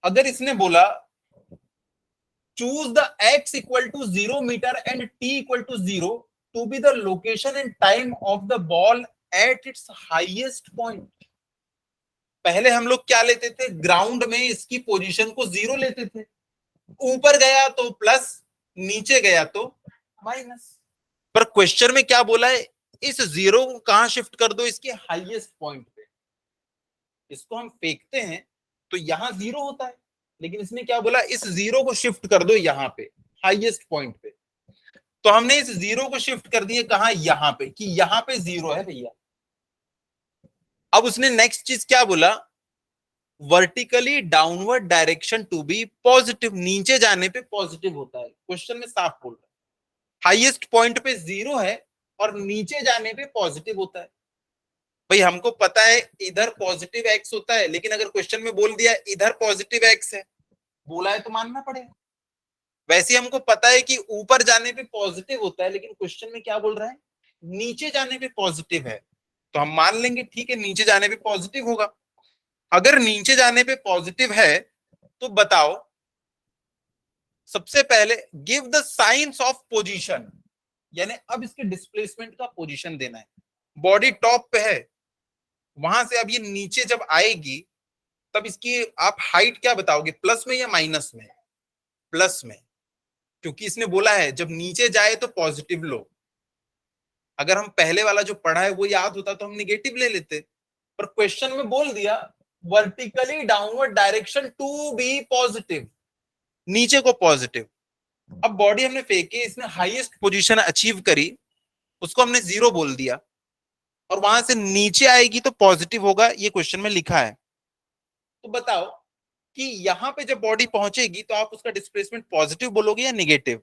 अगर इसने बोला choose the x equal to 0 metre and t equal to 0 to be the location and time of the ball at its highest point. पहले हम लोग क्या लेते थे? ग्राउंड में इसकी पोजीशन को 0 लेते थे, ऊपर गया तो प्लस, नीचे गया तो माइनस। पर क्वेश्चन में क्या बोला है? इस 0 को कहां शिफ्ट कर दो? इसके हाईएस्ट पॉइंट पे। इसको हम फेंकते हैं तो यहां 0 होता है, लेकिन इसने क्या बोला? इस 0 को शिफ्ट कर दो यहां पे हाईएस्ट पॉइंट पे। तो हमने इस जीरो को शिफ्ट कर दिया कहां, यहां पे, कि यहां पे जीरो है भैया। अब उसने नेक्स्ट चीज क्या बोला, vertically downward direction to be positive, नीचे जाने पे पॉजिटिव होता है, क्वेश्चन में साफ बोल रहा है। हाईएस्ट पॉइंट पे जीरो है और नीचे जाने पे पॉजिटिव होता है। भाई हमको पता है इधर पॉजिटिव एक्स होता है, लेकिन अगर क्वेश्चन में बोल दिया इधर पॉजिटिव एक्स है, बोला है तो मानना पड़ेगा। वैसे हमको पता है कि ऊपर जाने पे पॉजिटिव होता है, लेकिन क्वेश्चन में क्या बोल रहा है, नीचे जाने पे पॉजिटिव है, तो हम मान लेंगे ठीक है नीचे जाने पे पॉजिटिव होगा। अगर नीचे जाने पे पॉजिटिव है तो बताओ, सबसे पहले give the science of position, यानी अब इसके डिस्प्लेसमेंट का पोजीशन देना है। बॉडी टॉप पे है, वहां से अब ये नीचे जब आएगी तब इसकी आप हाइट क्या बताओगे, प्लस में या माइनस में? प्लस में, क्योंकि इसने बोला है जब नीचे जाए तो पॉजिटिव लो। अगर हम पहले वाला जो पढ़ा है वो याद होता तो हम निगेटिव ले लेते, पर क्वेश्चन में बोल दिया vertically downward direction to be positive, नीचे को पॉजिटिव। अब बॉडी हमने फेंकी, इसने हाईएस्ट पोजीशन अचीव करी, उसको हमने जीरो बोल दिया, और वहां से नीचे आएगी तो पॉजिटिव होगा, ये क्वेश्चन में लिखा है। तो बताओ कि यहां पे जब बॉडी पहुंचेगी तो आप उसका डिस्प्लेसमेंट पॉजिटिव बोलोगे या निगेटिव?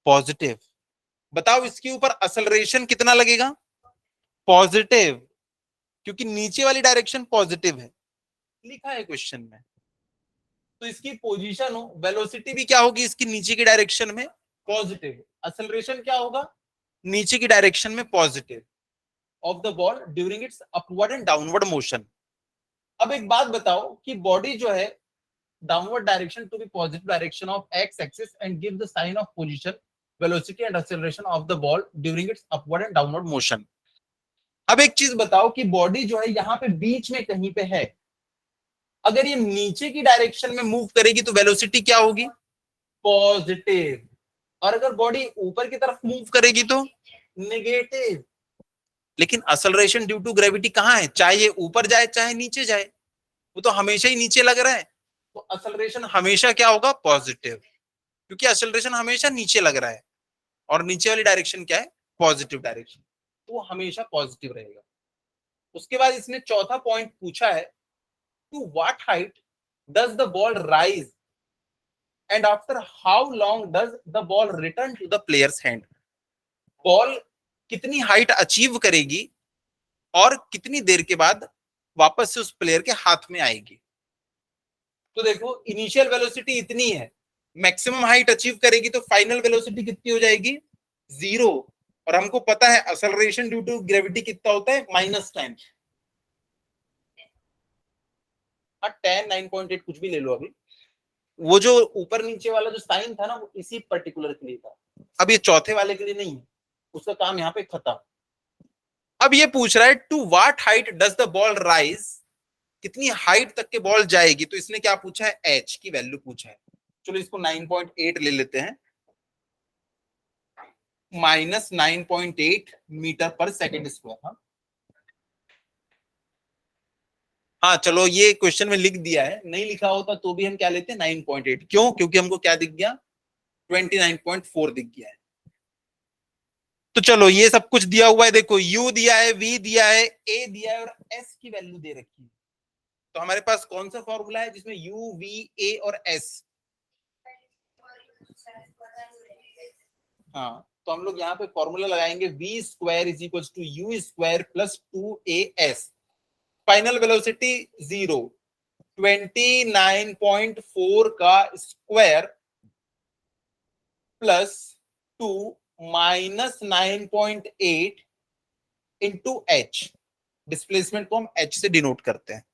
पॉजिटिव। बताओ इसके ऊपर असलरेशन कितना लगेगा? पॉजिटिव, क्योंकि नीचे वाली डायरेक्शन पॉजिटिव है, लिखा है क्वेश्चन में। तो इसकी पोजीशन हो, वेलोसिटी भी क्या होगी इसकी नीचे की डायरेक्शन में पॉजिटिव, असलरेशन क्या होगा नीचे की डायरेक्शन में positive of the ball during its upward and downward motion. अब एक बात बताओ कि बॉडी जो है downward direction to be positive direction of X axis and give the sign of position velocity and acceleration of the ball during its upward and downward motion. अब एक चीज बताओ कि बॉडी जो है यहाँ पे बीच में कहीं पे है, अगर ये नीचे की डायरेक्शन में मूव करेगी तो वेलोसिटी क्या होगी? पॉजिटिव। और अगर बॉडी ऊपर की तरफ मूव करेगी तो नेगेटिव। लेकिन असलरेशन ड्यू टू ग्रेविटी कहाँ है, चाहे ये ऊपर जाए चाहे नीचे जाए, वो तो हमेशा ही नीचे लग रहा है, तो असलरेशन हमेशा क्या होगा? पॉजिटिव, क्योंकि असलरेशन हमेशा नीचे लग रहा है और नीचे वाली डायरेक्शन क्या है? पॉजिटिव डायरेक्शन, तो वो हमेशा पॉजिटिव रहेगा। उसके बाद इसने चौथा पॉइंट पूछा है, to what height does the ball rise and after how long does the ball return to the player's hand. Ball कितनी हाइट अचीव करेगी और कितनी देर के बाद वापस से उस प्लेयर के हाथ में आएगी। तो देखो इनिशियल वेलोसिटी इतनी है, मैक्सिमम हाइट अचीव करेगी तो फाइनल वेलोसिटी कितनी हो जाएगी? जीरो। और हमको पता है असलरेशन ड्यू टू ग्रेविटी कितना होता है? -10। हाँ 10 9.8 कुछ भी ले लो। अभी वो जो ऊपर नीचे वाला जो साइन था ना वो इसी पर्टिकुलर के लिए था, अब ये चौथे वाले के लिए नहीं है, उसका काम यहाँ पे खत्म। अब ये पूछ रहा है to what height does the ball rise, कितनी हाइट तक के बॉल जाएगी, तो इसने क्या पूछा है? एच की वैल्यू पूछा है। चलो इसको 9.8 ले लेते हैं, -9.8 मीटर पर सेकेंड स्क्वायर। हाँ हाँ चलो ये क्वेश्चन में लिख दिया है, नहीं लिखा होता तो भी हम क्या लेते हैं 9.8, क्यों? क्योंकि हमको क्या दिख गया? 29.4 दिख गया है। तो चलो ये सब कुछ दिया हुआ है, देखो u दिया है, v दिया है, a दिया है और s की वैल्यू दे रखी है। तो हमारे पास कौन सा फॉर्मूला है जिसमें u v a और s? हाँ तो हम लोग यहाँ पे फॉर्मूला लगाएंगे v square is equal to u square plus 2as। Final velocity 0, 29.4 का square plus 2 -9.8 into h। Displacement को हम h से डिनोट करते हैं।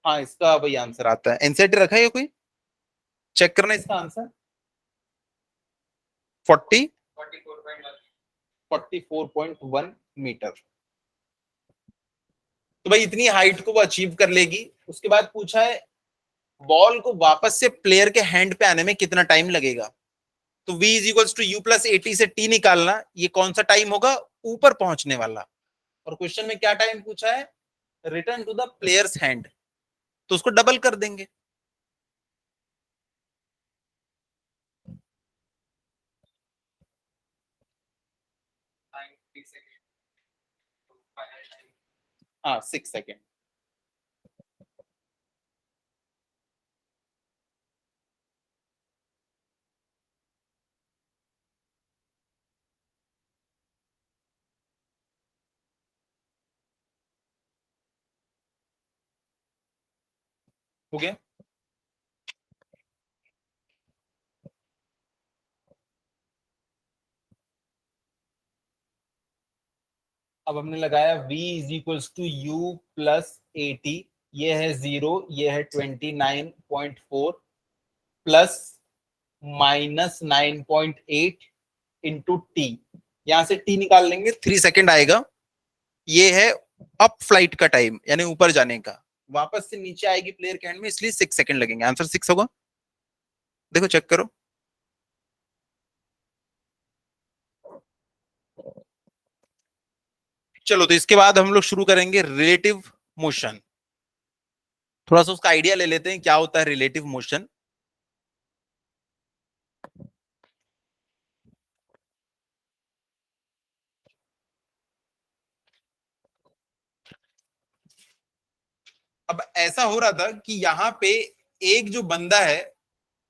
हाँ इसका वही आंसर आता है, एनसीईआरटी रखा है कोई चेक करना इसका आंसर 44.1 मीटर। तो भाई इतनी हाइट को वो अचीव कर लेगी। उसके बाद पूछा है बॉल को वापस से प्लेयर के हैंड पे आने में कितना टाइम लगेगा। तो v is equals to you plus A T से t निकालना, ये कौन सा टाइम होगा? ऊपर पहुंचने वाला। और क्वेश्चन में क्या टाइम पूछा है? Return to the player's hand, तो उसको डबल कर देंगे। हाँ 6 सेकेंड। हो गया। अब हमने लगाया v is equals to you plus A T, ये है 0, ये है 29.4 प्लस -9.8 इंटू टी। यहां से टी निकाल लेंगे, 3 सेकेंड आएगा। ये है अप फ्लाइट का टाइम, यानी ऊपर जाने का। वापस से नीचे आएगी प्लेयर के हैंड में, इसलिए 6 सेकेंड लगेंगे। आंसर 6 होगा। देखो चेक करो। चलो, तो इसके बाद हम लोग शुरू करेंगे रिलेटिव मोशन। थोड़ा सा उसका आइडिया ले लेते हैं क्या होता है रिलेटिव मोशन। अब ऐसा हो रहा था कि यहाँ पे एक जो बंदा है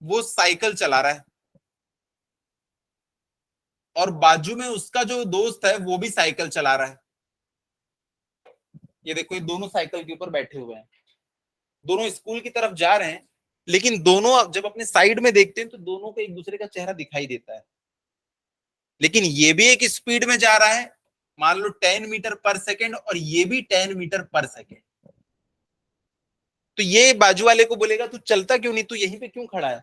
वो साइकिल चला रहा है, और बाजू में उसका जो दोस्त है वो भी साइकिल चला रहा है। ये देखो, ये दोनों साइकिल के ऊपर बैठे हुए हैं, दोनों स्कूल की तरफ जा रहे हैं। लेकिन दोनों जब अपने साइड में देखते हैं तो दोनों को एक दूसरे का चेहरा दिखाई देता है। लेकिन ये भी एक स्पीड में जा रहा है, मान लो 10 मीटर पर सेकेंड, और ये भी 10 मीटर पर सेकेंड। तो ये बाजू वाले को बोलेगा तू चलता क्यों नहीं, तू यहीं पे क्यों खड़ा है?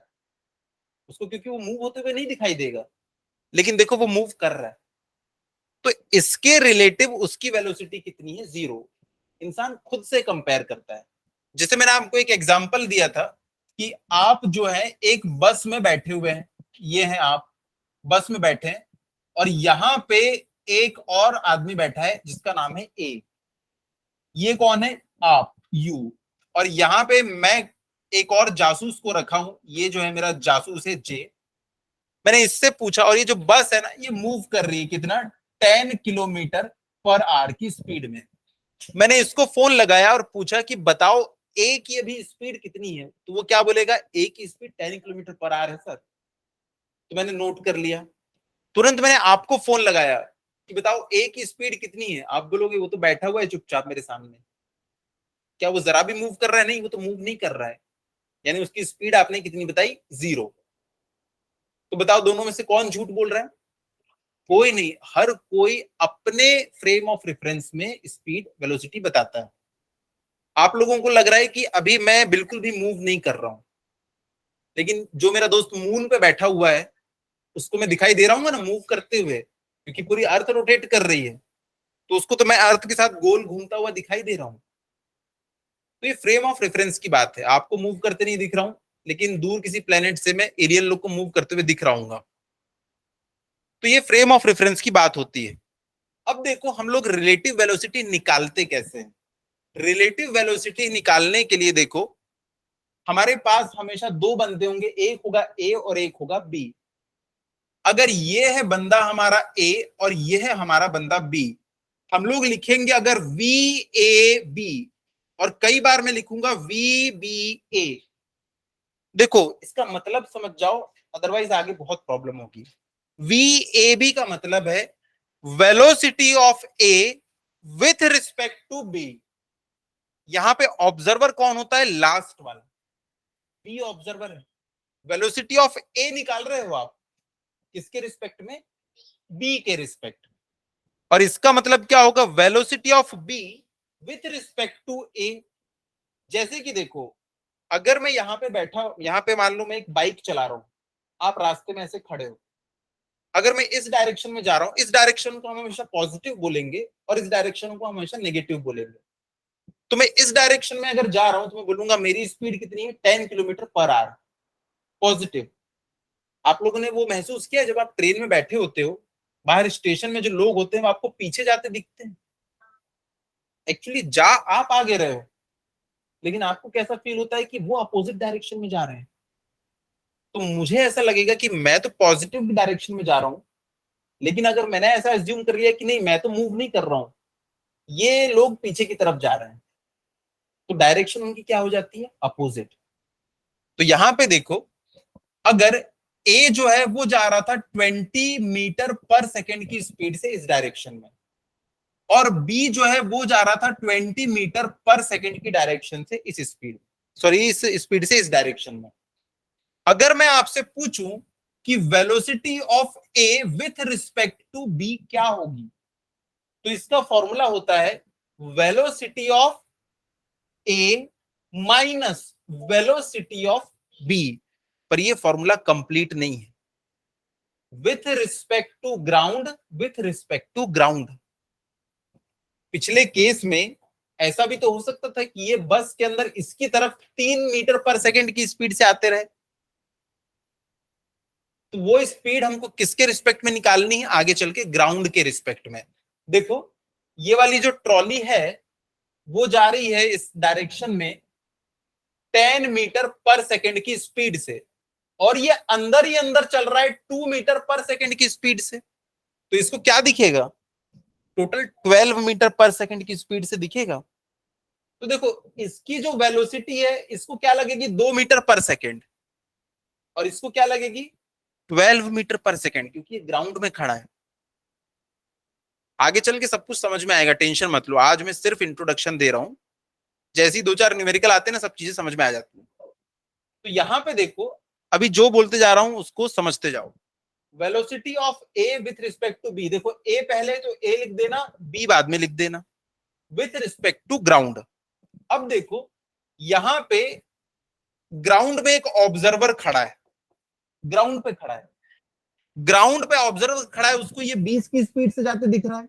उसको क्योंकि वो मूव होते हुए नहीं दिखाई देगा। लेकिन देखो वो मूव कर रहा है, तो इसके रिलेटिव उसकी वेलोसिटी कितनी है? 0। इंसान खुद से कंपेयर करता है। जैसे मैंने आपको एक एग्जांपल दिया था कि आप जो है एक बस में बैठे हुए हैं, ये है आप बस में बैठे हैं, और यहां पे एक और आदमी बैठा है जिसका नाम है ए। ये कौन है? आप, यू। और यहां पे मैं एक और जासूस को रखा हूं, ये जो है मेरा जासूस है जे। मैंने इससे पूछा, और ये जो बस है ना, ये मूव कर रही है कितना? 10 किलोमीटर पर आवर की स्पीड में। मैंने इसको फोन लगाया और पूछा कि बताओ ए की अभी स्पीड कितनी है, तो वो क्या बोलेगा? ए की स्पीड 10 किलोमीटर पर आवर है सर। तो मैंने नोट कर लिया। तुरंत मैंने आपको फोन लगाया कि बताओ ए की स्पीड कितनी है। आप बोलोगे वो तो बैठा हुआ है चुपचाप मेरे सामने, क्या वो जरा भी मूव कर रहा है? नहीं, वो तो मूव नहीं कर रहा है। यानी उसकी स्पीड आपने कितनी बताई? 0। तो बताओ दोनों में से कौन झूठ बोल रहा है? कोई नहीं, हर कोई अपने फ्रेम ऑफ रेफरेंस में स्पीड वेलोसिटी बताता है। आप लोगों को लग रहा है कि अभी मैं बिल्कुल भी मूव नहीं कर रहा हूं, लेकिन जो मेरा दोस्त मून पे बैठा हुआ है उसको मैं दिखाई दे रहा हूँ ना मूव करते हुए, क्योंकि पूरी अर्थ रोटेट कर रही है, तो उसको तो मैं अर्थ के साथ गोल घूमता हुआ दिखाई दे रहा हूँ। तो ये फ्रेम ऑफ रेफरेंस की बात है। आपको मूव करते नहीं दिख रहा हूं, लेकिन दूर किसी प्लेनेट से मैं एलियन लोग को मूव करते हुए दिख रहा हूँ। तो ये फ्रेम ऑफ रेफरेंस की बात होती है। अब देखो हम लोग रिलेटिव वेलोसिटी निकालते कैसे हैं। रिलेटिव वेलोसिटी निकालने के लिए देखो, हमारे पास हमेशा दो बंदे होंगे, एक होगा ए और एक होगा बी। अगर ये है बंदा हमारा ए और ये है हमारा बंदा बी, हम लोग लिखेंगे अगर वी ए बी, और कई बार मैं लिखूंगा वी बी ए। देखो इसका मतलब समझ जाओ, अदरवाइज आगे बहुत प्रॉब्लम होगी। वी ए बी का मतलब है velocity of A with respect to B. यहां पे ऑब्जर्वर कौन होता है? लास्ट वाला, बी ऑब्जर्वर है। वेलोसिटी ऑफ ए निकाल रहे हो आप किसके रिस्पेक्ट में? बी के रिस्पेक्ट। और इसका मतलब क्या होगा? Velocity of B with respect to A. जैसे कि देखो, अगर मैं यहां पे बैठा, यहां पे मान लो मैं एक बाइक चला रहा हूं, आप रास्ते में ऐसे खड़े हो, अगर मैं इस डायरेक्शन में जा रहा हूं, इस डायरेक्शन को हम हमेशा पॉजिटिव बोलेंगे और इस डायरेक्शन को हमेशा नेगेटिव बोलेंगे। तो मैं इस डायरेक्शन में अगर जा रहा हूं तो मैं बोलूंगा मेरी स्पीड कितनी है? 10 किलोमीटर पर आवर, पॉजिटिव। आप लोगों ने वो महसूस किया जब आप ट्रेन में बैठे होते हो, बाहर स्टेशन में जो लोग होते हैं वो आपको पीछे जाते दिखते हैं, एक्चुअली जा आप आगे रहे हो, लेकिन आपको कैसा फील होता है कि वो अपोजिट डायरेक्शन में जा रहे हैं। तो मुझे ऐसा लगेगा कि मैं तो पॉजिटिव डायरेक्शन में जा रहा हूं, लेकिन अगर मैंने ऐसा एज्यूम कर लिया कि नहीं मैं तो मूव नहीं कर रहा हूं, ये लोग पीछे की तरफ जा रहे हैं, तो डायरेक्शन उनकी क्या हो जाती है, अपोजिट। तो यहां पे देखो, अगर ए जो है वो जा रहा था 20 मीटर पर सेकेंड की स्पीड से इस डायरेक्शन में, और बी जो है वो जा रहा था 20 मीटर पर सेकेंड की डायरेक्शन से इस स्पीड, सॉरी इस स्पीड से इस डायरेक्शन में। अगर मैं आपसे पूछूं कि velocity of A with respect to B क्या होगी, तो इसका फॉर्मूला होता है velocity of A minus velocity of B. पर ये फॉर्मूला कंप्लीट नहीं है। With respect to ground, with respect to ground, पिछले केस में ऐसा भी तो हो सकता था कि ये बस के अंदर इसकी तरफ 3 मीटर पर सेकेंड की स्पीड से आते रहे, तो वो स्पीड हमको किसके रिस्पेक्ट में निकालनी है, आगे चल के ग्राउंड के रिस्पेक्ट में। देखो ये वाली जो ट्रॉली है वो जा रही है इस डायरेक्शन में 10 मीटर पर सेकेंड की स्पीड से, और ये अंदर ही अंदर चल रहा है 2 मीटर पर सेकेंड की स्पीड से, तो इसको क्या दिखेगा, टोटल 12 मीटर पर सेकेंड की स्पीड से दिखेगा। तो देखो इसकी जो वेलोसिटी है इसको क्या लगेगी, 2 मीटर पर सेकेंड, और इसको क्या लगेगी 12 मीटर पर सेकेंड, क्योंकि ये ग्राउंड में खड़ा है। आगे चल के सब कुछ समझ में आएगा, टेंशन मत लो, आज मैं सिर्फ इंट्रोडक्शन दे रहा हूं, जैसे ही 2-4 न्यूमेरिकल आते हैं ना सब चीजें समझ में आ जाती है। तो यहां पे देखो, अभी जो बोलते जा रहा हूं उसको समझते जाओ। Velocity of A with respect to B, देखो ए पहले तो ए लिख देना, बी बाद में लिख देना, विथ रिस्पेक्ट टू ग्राउंड। अब देखो यहां पे ग्राउंड में एक ऑब्जर्वर खड़ा है, ग्राउंड पे खड़ा है, ग्राउंड पे ऑब्जर्वर खड़ा है, उसको ये 20 की स्पीड से जाते दिख रहा है,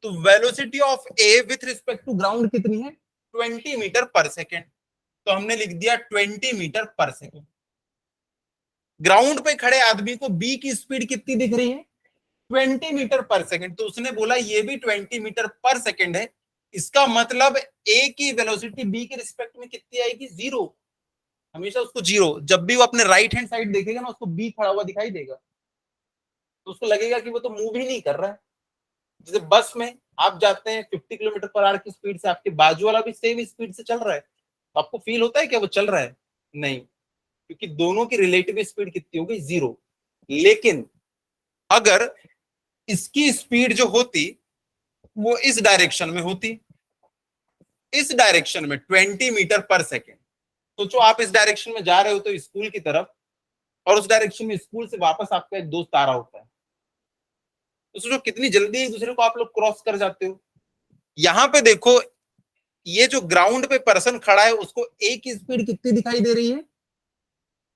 तो velocity of A with respect to ground कितनी है, 20 मीटर पर सेकेंड। तो हमने लिख दिया 20 मीटर पर सेकेंड। ग्राउंड पे खड़े आदमी को बी की स्पीड कितनी दिख रही है, 20 मीटर पर सेकेंड, तो उसने बोला ये भी 20 मीटर पर सेकेंड है। इसका मतलब ए की वेलोसिटी बी के रिस्पेक्ट में कितनी आएगी, 0। हमेशा उसको 0, जब भी वो अपने राइट हैंड साइड देखेगा ना उसको बी खड़ा हुआ दिखाई देगा, तो उसको लगेगा कि वो तो मूव ही नहीं कर रहा है। जैसे बस में आप जाते हैं 50 किलोमीटर पर आवर की स्पीड से, आपके बाजू वाला भी सेम स्पीड से चल रहा है, तो आपको फील होता है क्या वो चल रहा है, नहीं, क्योंकि दोनों की रिलेटिव स्पीड कितनी होगी, 0। लेकिन अगर इसकी स्पीड जो होती वो इस डायरेक्शन में होती, इस डायरेक्शन में 20 मीटर पर सेकेंड, सोचो आप इस डायरेक्शन में जा रहे हो तो स्कूल की तरफ, और उस डायरेक्शन में स्कूल से वापस आपका एक दोस्त आ रहा होता है, तो सोचो कितनी जल्दी एक दूसरे को आप लोग क्रॉस कर जाते हो। यहां पे देखो ये जो ग्राउंड पे पर्सन खड़ा है उसको ए की स्पीड कितनी दिखाई दे रही है,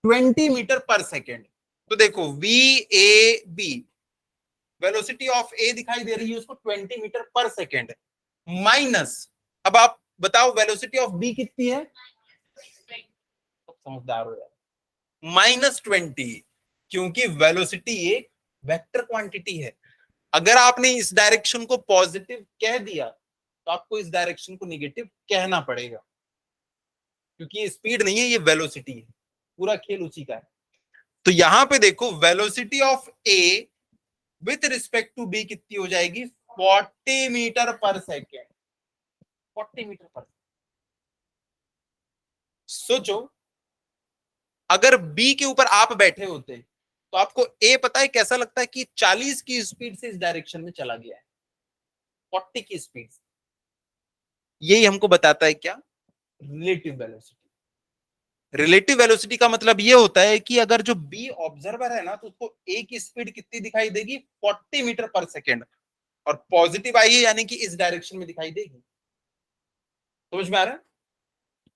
20 मीटर पर सेकेंड। तो देखो V A B, velocity of A दिखाई दे रही है उसको 20 मीटर पर सेकेंड, माइनस, अब आप बताओ वेलोसिटी ऑफ बी कितनी है, समझदार हो यार, -20, क्योंकि वेलोसिटी एक वेक्टर क्वांटिटी है। अगर आपने इस डायरेक्शन को पॉजिटिव कह दिया तो आपको इस डायरेक्शन को निगेटिव कहना पड़ेगा, क्योंकि ये स्पीड नहीं है, ये वेलोसिटी है, पूरा खेल उसी का है। तो यहां पे देखो velocity of A with respect to B कितनी हो जाएगी, 40 मीटर पर सेकेंड, 40 मीटर पर। सोचो अगर बी के ऊपर आप बैठे होते तो आपको ए पता है कैसा लगता है कि 40 की स्पीड से इस डायरेक्शन में चला गया है, 40 की स्पीड से। यही हमको बताता है क्या, रिलेटिव वेलोसिटी। रिलेटिव वेलोसिटी का मतलब ये होता है कि अगर जो बी ऑब्जर्वर है ना तो उसको ए की स्पीड कितनी दिखाई देगी, 40 मीटर पर सेकेंड, और पॉजिटिव आई है यानी कि इस डायरेक्शन में दिखाई देगी। समझ में आ रहा है।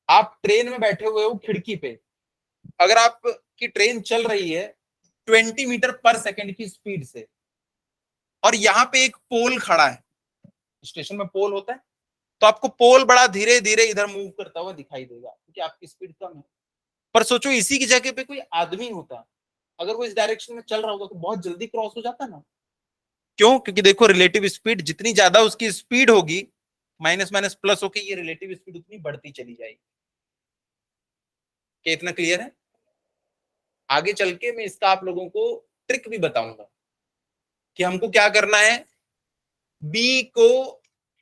आप ट्रेन में बैठे हुए हो खिड़की पे, अगर आपकी ट्रेन चल रही है 20 मीटर पर सेकेंड की स्पीड से, और यहां पे एक पोल खड़ा है, स्टेशन में पोल होता है, तो आपको पोल बड़ा धीरे धीरे इधर मूव करता हुआ दिखाई देगा क्योंकि आपकी स्पीड कम है। पर सोचो इसी की जगह पे कोई आदमी होता, अगर वो इस डायरेक्शन में चल रहा होगा तो बहुत जल्दी क्रॉस हो जाता ना। क्यों, क्योंकि देखो रिलेटिव स्पीड जितनी ज्यादा उसकी स्पीड होगी, माइनस माइनस प्लस होके ये रिलेटिव स्पीड उतनी बढ़ती चली जाएगी। क्या इतना क्लियर है। आगे चल के मैं इसका आप लोगों को ट्रिक भी बताऊंगा कि हमको क्या करना है, बी को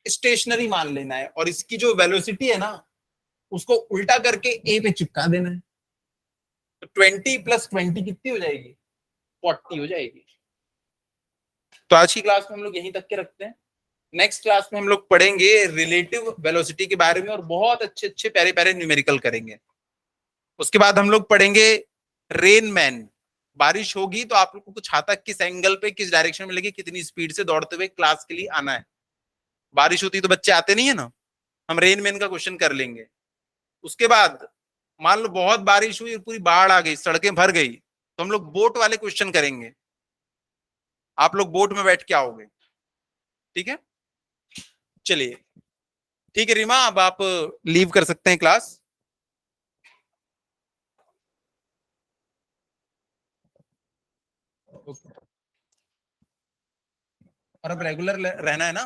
स्टेशनरी मान लेना है और इसकी जो वेलोसिटी है ना उसको उल्टा करके ए पे चिपका देना है। तो 20 + 20 कितनी हो जाएगी? 40 हो जाएगी। तो आज की क्लास में हम लोग यहीं तक के रखते हैं। नेक्स्ट क्लास में हम लोग पढ़ेंगे रिलेटिव वेलोसिटी के बारे में और बहुत अच्छे अच्छे प्यारे प्यारे न्यूमेरिकल करेंगे। उसके बाद हम लोग पढ़ेंगे रेन मैन। बारिश होगी तो आप लोग को छाता किस एंगल पे किस डायरेक्शन में लेके कितनी स्पीड से दौड़ते हुए क्लास के लिए आना है। बारिश होती तो बच्चे आते नहीं है ना, हम रेन मैन का क्वेश्चन कर लेंगे। उसके बाद मान लो बहुत बारिश हुई और पूरी बाढ़ आ गई, सड़कें भर गई, तो हम लोग बोट वाले क्वेश्चन करेंगे। आप लोग बोट में बैठ के आओगे, ठीक है? चलिए ठीक है रीमा, अब आप लीव कर सकते हैं क्लास। और अब रेगुलर रहना है ना?